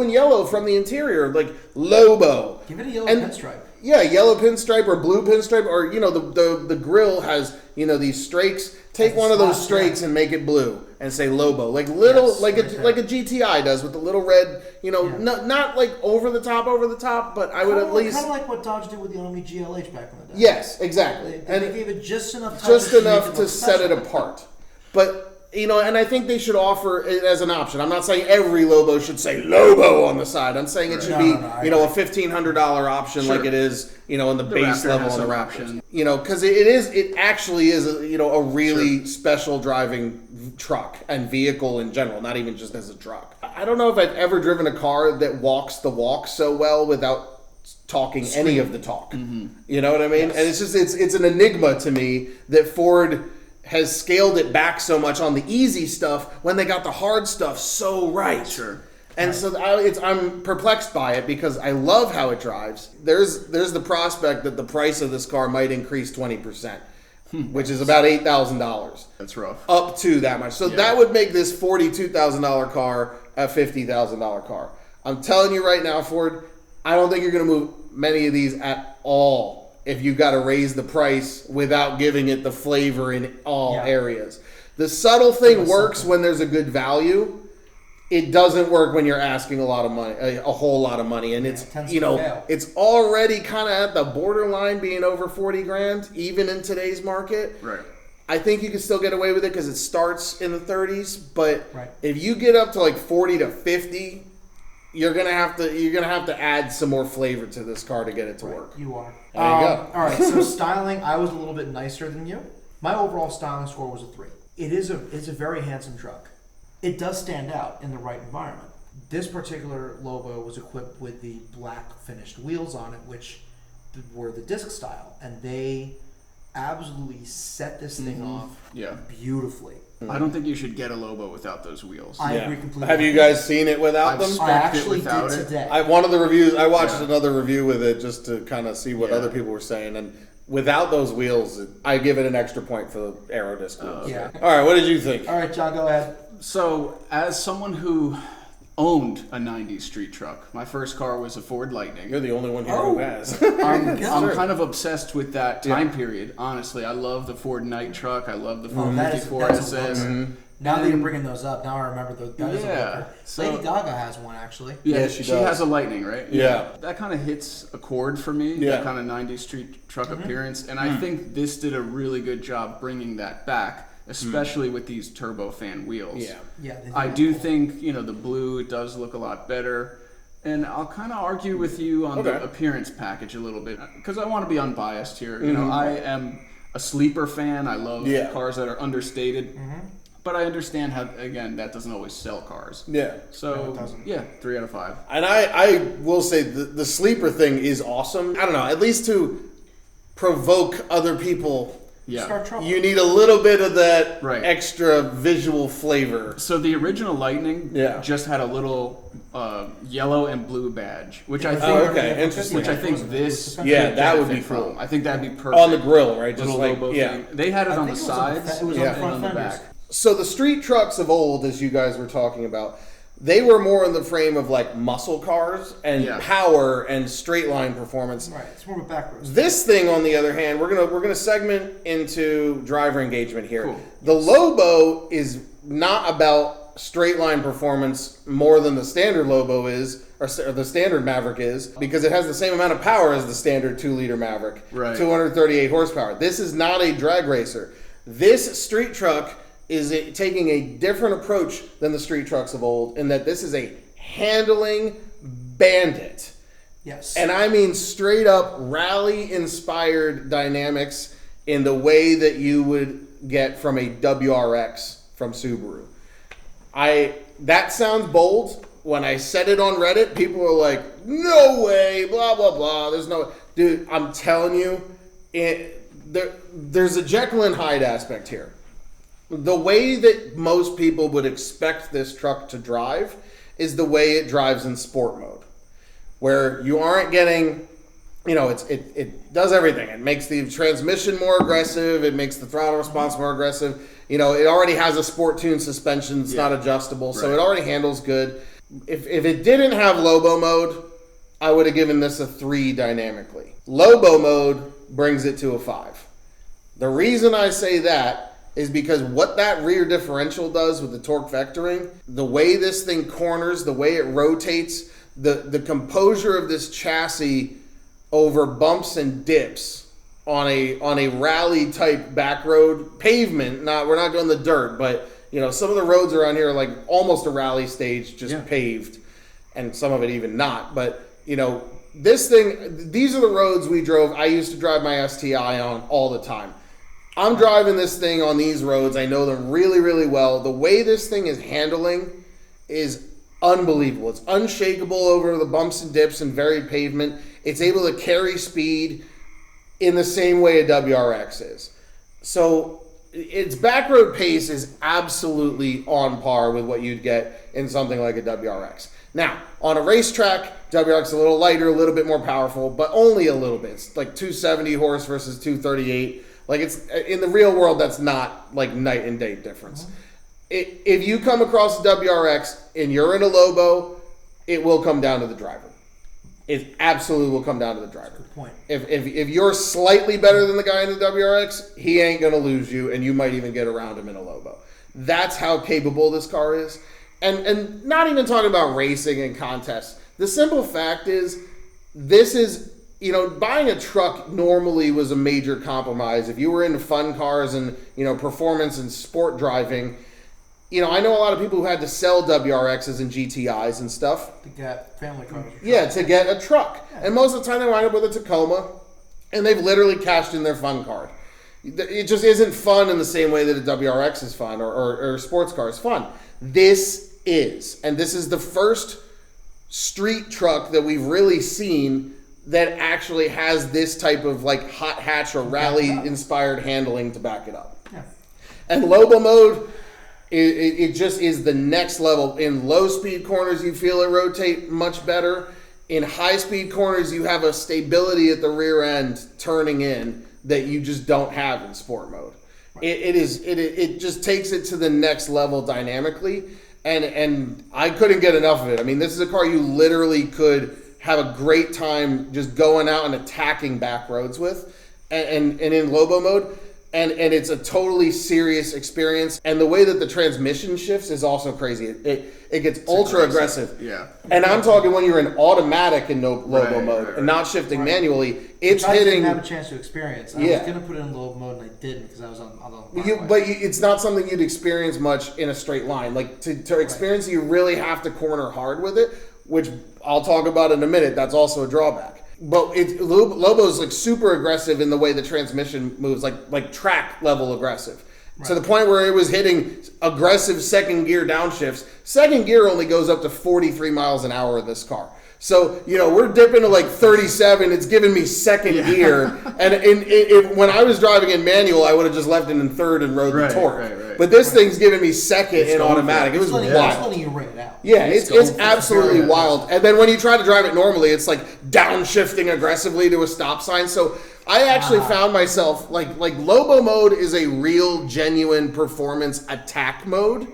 and yellow from the interior, like Lobo. Give it a yellow And- pinstripe. Yeah, yellow pinstripe or blue pinstripe, or you know the grill has, you know, these strakes. Take one of those spots, strakes and make it blue and say Lobo, like little, Yes, like right there. like a GTI does with the little red, you know, Yeah. not like over the top, but I would at least kind of like what Dodge did with the Omni GLH back in the day. yes, exactly, They and gave it just enough just touches enough make to look set it special. apart. But you know, and I think they should offer it as an option. I'm not saying every Lobo should say Lobo on the side. I'm saying it should No, be, no, I you know, a agree. $1,500 option like it is, you know, in the base Raptor level has on the some Raptors. option. You know, because it actually is, you know, a really special driving truck and vehicle in general, not even just as a truck. I don't know if I've ever driven a car that walks the walk so well without talking any of the talk. You know what I mean? And it's just it's an enigma to me that Ford has scaled it back so much on the easy stuff when they got the hard stuff so right. Sure. And so I'm perplexed by it because I love how it drives. There's the prospect that the price of this car might increase 20%, which is about $8,000. That's rough. Up to that much. So that would make this $42,000 car a $50,000 car. I'm telling you right now, Ford, I don't think you're going to move many of these at all if you got to raise the price without giving it the flavor in all areas. The subtle thing works when there's a good value. It doesn't work when you're asking a lot of money, a whole lot of money, and it's, tends you to know, fail. it's already kind of at the borderline being over 40 grand, even in today's market. Right. I think you can still get away with it because it starts in the 30s, but Right. if you get up to like 40 to 50, you're gonna have to add some more flavor to this car to get it to work. You are. There you go. All right, so styling, I was a little bit nicer than you. My overall styling score was a 3. It's a very handsome truck. It does stand out in the right environment. This particular Lobo was equipped with the black finished wheels on it, which were the disc style, and they absolutely set this thing off beautifully. I don't think you should get a Lobo without those wheels. I agree completely. Have you guys seen it without them? I actually did today. I watched another review with it just to kind of see what other people were saying, and without those wheels, I give it an extra point for the Aero disc wheels. Yeah. All right, what did you think? All right, John, go ahead. So, as someone who owned a 90s street truck, my first car was a Ford Lightning. You're the only one here who has. I'm kind of obsessed with that time period, honestly. I love the Ford Night truck. I love the Ford 54 SS. Now that you're bringing those up, now I remember that is a looker. So, Lady Gaga has one, actually. Yeah, she has a Lightning, right? Yeah. That kind of hits a chord for me, that kind of 90s street truck appearance. And I think this did a really good job bringing that back, especially with these turbofan wheels. Yeah. I do think, the blue does look a lot better. And I'll kind of argue with you on the appearance package a little bit, because I want to be unbiased here. I am a sleeper fan. I love cars that are understated. But I understand how, again, that doesn't always sell cars. Yeah. So, 3 out of 5. And I will say the sleeper thing is awesome. I don't know, at least to provoke other people, Start trouble. you need a little bit of that extra visual flavor. So the original Lightning just had a little yellow and blue badge, which I think interesting. Which I think this that would be cool. I think that'd be perfect. On the grill, right? Just little like Lobo thing. They had it on the sides it was and on the front on the fenders. back. So the street trucks of old, as you guys were talking about, they were more in the frame of like muscle cars and power and straight line performance. Right, it's more of a backroad. This thing, on the other hand, we're gonna segment into driver engagement here. Cool. The Lobo is not about straight line performance more than the standard Lobo is, or the standard Maverick is, because it has the same amount of power as the standard 2-liter Maverick, 238 horsepower. This is not a drag racer. This street truck is taking a different approach than the street trucks of old, in that this is a handling bandit. Yes. And I mean straight up rally-inspired dynamics in the way that you would get from a WRX from Subaru. That sounds bold. When I said it on Reddit, people were like, no way, blah, blah, blah. There's no... Dude, I'm telling you, there's a Jekyll and Hyde aspect here. The way that most people would expect this truck to drive is the way it drives in sport mode, where you aren't getting, it does everything. It makes the transmission more aggressive. It makes the throttle response more aggressive. It already has a sport tune suspension. It's not adjustable, so it already handles good. If it didn't have Lobo mode, I would have given this a 3 dynamically. Lobo mode brings it to a 5. The reason I say that is because what that rear differential does with the torque vectoring, the way this thing corners, the way it rotates, the composure of this chassis over bumps and dips on a rally type back road pavement. We're not doing the dirt, but some of the roads around here are like almost a rally stage, just paved, and some of it even not. But this thing, these are the roads we drove. I used to drive my STI on all the time. I'm driving this thing on these roads. I know them really, really well. The way this thing is handling is unbelievable. It's unshakable over the bumps and dips and varied pavement. It's able to carry speed in the same way a WRX is. So its backroad pace is absolutely on par with what you'd get in something like a WRX. Now, on a racetrack, WRX is a little lighter, a little bit more powerful, but only a little bit. It's like 270 horse versus 238. Like, it's in the real world, that's not like night and day difference. If you come across a WRX and you're in a Lobo, it will come down to the driver. It absolutely will come down to the driver. Good point. If you're slightly better than the guy in the WRX, he ain't gonna lose you, and you might even get around him in a Lobo. That's how capable this car is. And not even talking about racing and contests. The simple fact is, this is, buying a truck normally was a major compromise. If you were into fun cars and, performance and sport driving, I know a lot of people who had to sell WRXs and GTIs and stuff. To get family cars. Yeah, to get a truck. Yeah. And most of the time they wind up with a Tacoma, and they've literally cashed in their fun card. It just isn't fun in the same way that a WRX is fun or a sports car is fun. This is. And this is the first street truck that we've really seen that actually has this type of like hot hatch or rally inspired handling to back it up. Yeah. And Lobo mode, it just is the next level. In low speed corners, you feel it rotate much better. In high speed corners, you have a stability at the rear end turning in that you just don't have in sport mode. It just takes it to the next level dynamically, and I couldn't get enough of it. I mean, this is a car you literally could have a great time just going out and attacking back roads with, and in Lobo mode. And it's a totally serious experience. And the way that the transmission shifts is also crazy. It gets ultra aggressive. Yeah. And I'm talking when you're in automatic in Lobo mode and not shifting manually. It's I hitting. didn't have a chance to experience. I was going to put it in Lobo mode and I didn't because I was on the It's not something you'd experience much in a straight line. Like to experience it, you really have to corner hard with it, which I'll talk about in a minute. That's also a drawback. But Lobo's like super aggressive in the way the transmission moves, like track level aggressive, to the point where it was hitting aggressive second gear downshifts. Second gear only goes up to 43 miles an hour in this car. So, we're dipping to like 37. It's giving me second gear. And when I was driving in manual, I would have just left it in third and rode the torque. Right. But this thing's giving me second in automatic. It was wild. It's letting you ring it out. Yeah, it's absolutely wild. And then when you try to drive it normally, it's like downshifting aggressively to a stop sign. So I actually found myself like Lobo mode is a real, genuine performance attack mode.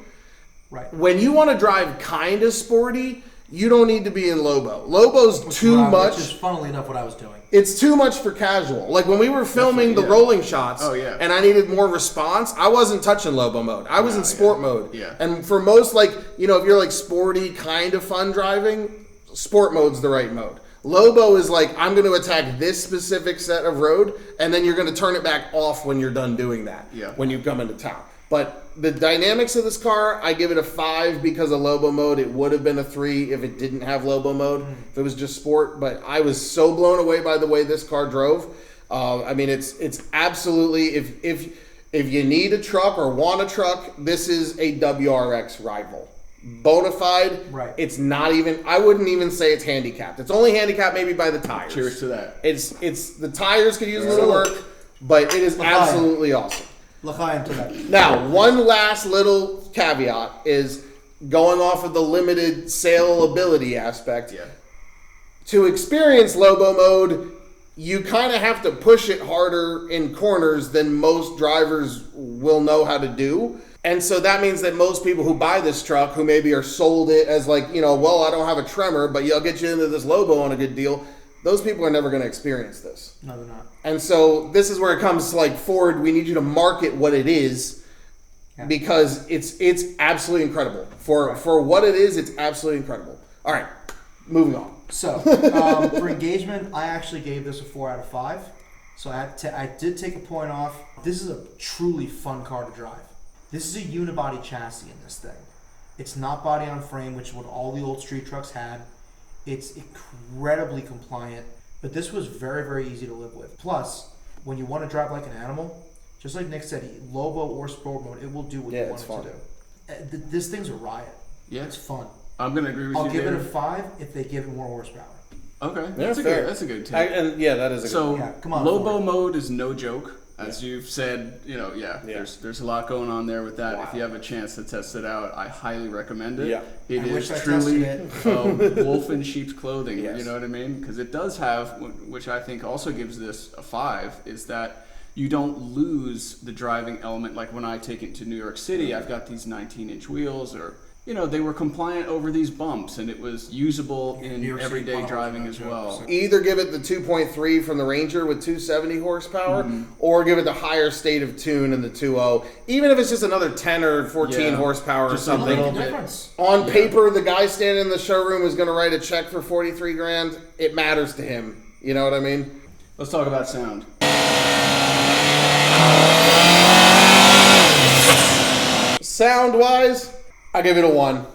Right. When you want to drive kind of sporty, you don't need to be in Lobo. Lobo's too much. Which is, funnily enough, what I was doing. It's too much for casual. Like when we were filming the rolling shots and I needed more response, I wasn't touching Lobo mode. I was in sport mode. Yeah. And for most, if you're like sporty, kind of fun driving, sport mode's the right mode. Lobo is like, I'm going to attack this specific set of road, and then you're going to turn it back off when you're done doing that, when you come into town. But the dynamics of this car, I give it a 5 because of Lobo mode. It would have been a 3 if it didn't have Lobo mode, if it was just sport. But I was so blown away by the way this car drove. It's absolutely, if you need a truck or want a truck, this is a WRX rival. Bonafide. Right. It's not even, I wouldn't even say it's handicapped. It's only handicapped maybe by the tires. Cheers to that. It's the tires could use a little work, but it is absolutely awesome. L'chaim to that. Now, one last little caveat is going off of the limited saleability aspect. Yeah. To experience Lobo mode, you kind of have to push it harder in corners than most drivers will know how to do. And so that means that most people who buy this truck, who maybe are sold it as like, I don't have a Tremor, but I'll get you into this Lobo on a good deal. Those people are never going to experience this. No, they're not. And so this is where it comes to like Ford. We need you to market what it is because it's absolutely incredible. For what it is, it's absolutely incredible. All right, moving on. So for engagement, I actually gave this a 4 out of 5. So I did take a point off. This is a truly fun car to drive. This is a unibody chassis in this thing. It's not body on frame, which is what all the old street trucks had. It's incredibly compliant, but this was very, very easy to live with. Plus, when you want to drive like an animal, just like Nick said, Lobo or sport mode, it will do what you want it to do. This thing's a riot. Yeah. It's fun. I'm going to agree with you. I'll give there. it a 5 if they give it more horsepower. Okay. That's a good take. That is a good So, come on, Lobo Ford. mode is no joke. As you've said, there's a lot going on there with that. Wow. If you have a chance to test it out, I highly recommend it. Yeah. It I is wish I truly tested wolf in sheep's clothing. Yes. You know what I mean? Because it does have, which I think also gives this a 5, is that you don't lose the driving element. Like when I take it to New York City, I've got these 19-inch wheels, or they were compliant over these bumps, and it was usable in everyday driving as well. Either give it the 2.3 from the Ranger with 270 horsepower, or give it the higher state of tune in the 2.0. Even if it's just another 10 or 14 horsepower or something. On paper, the guy standing in the showroom is going to write a check for $43,000. It matters to him. You know what I mean? Let's talk about sound. Sound-wise, I give it a 1.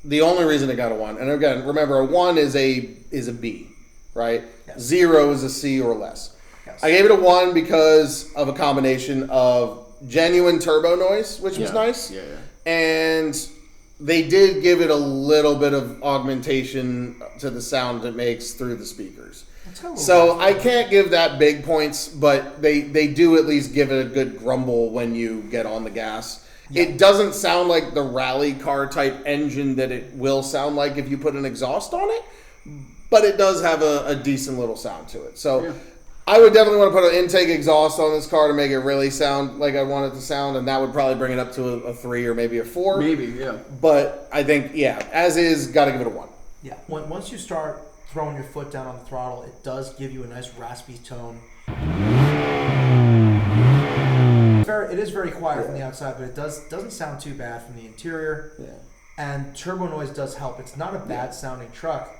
The only reason it got a 1, and again, remember, a 1 is a B, right? Yes. 0 is a C or less. Yes. I gave it a 1 because of a combination of genuine turbo noise, which was nice, and they did give it a little bit of augmentation to the sound it makes through the speakers. So I can't give that big points, but they do at least give it a good grumble when you get on the gas. Yeah. It doesn't sound like the rally car type engine that it will sound like if you put an exhaust on it, but it does have a decent little sound to it. So yeah. I would definitely want to put an intake exhaust on this car to make it really sound like I want it to sound, and that would probably bring it up to a 3 or maybe a 4. Maybe, yeah. But I think, yeah, as is, got to give it a 1. Yeah. Once you start throwing your foot down on the throttle, it does give you a nice raspy tone. It is very quiet from the outside, but it doesn't sound too bad from the interior. Yeah. And turbo noise does help. It's not a bad sounding truck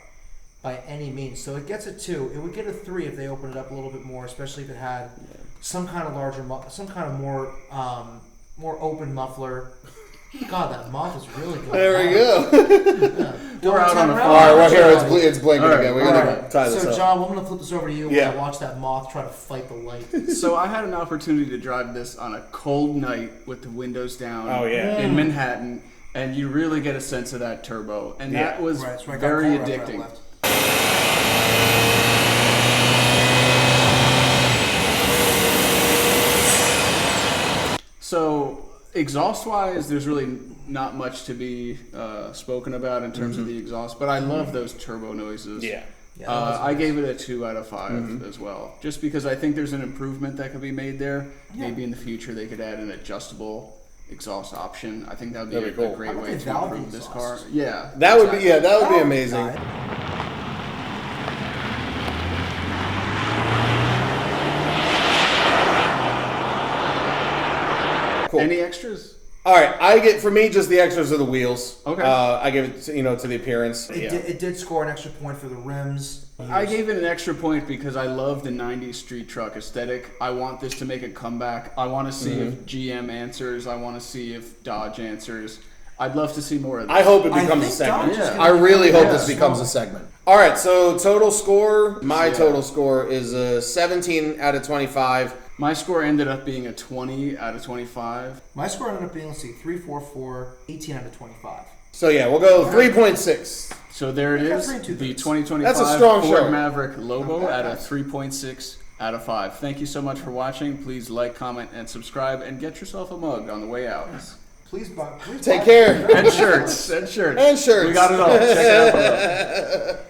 by any means. So it gets a 2. It would get a 3 if they opened it up a little bit more, especially if it had some kind of larger, some kind of more open muffler. God, that moth is really good. There we go. We're out on the floor. All right, well, here it's blinking again. We're going to tie this up. So, John, we're going to flip this over to you while I watch that moth try to fight the light. So I had an opportunity to drive this on a cold night with the windows down in Manhattan, and you really get a sense of that turbo. And that was very addicting. So exhaust-wise, there's really not much to be spoken about in terms of the exhaust, but I love those turbo noises. Yeah. I gave it a 2 out of 5 as well, just because I think there's an improvement that could be made there. Yeah. Maybe in the future they could add an adjustable exhaust option. I think that would be a great way to improve this car. Yeah. That would be amazing. Cool. Any extras? All right, for me, just the extras of the wheels. Okay. I give it, to the appearance. It did score an extra point for the rims. I gave it an extra point because I love the 90s street truck aesthetic. I want this to make a comeback. I want to see if GM answers. I want to see if Dodge answers. I'd love to see more of this. I hope it becomes a segment. I really hope this becomes a segment. All right, so total score. My total score is a 17 out of 25. My score ended up being a 20 out of 25. My score ended up being, 3, 4, 4, 18 out of 25. So yeah, we'll go 3.6. So there it is, the 2025 That's a strong Ford show. Maverick Lobo at a 3.6 out of 5. Thank you so much for watching. Please like, comment, and subscribe, and get yourself a mug on the way out. Please take care. And shirts. And shirts. We got it all. Check it out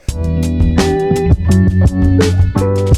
below.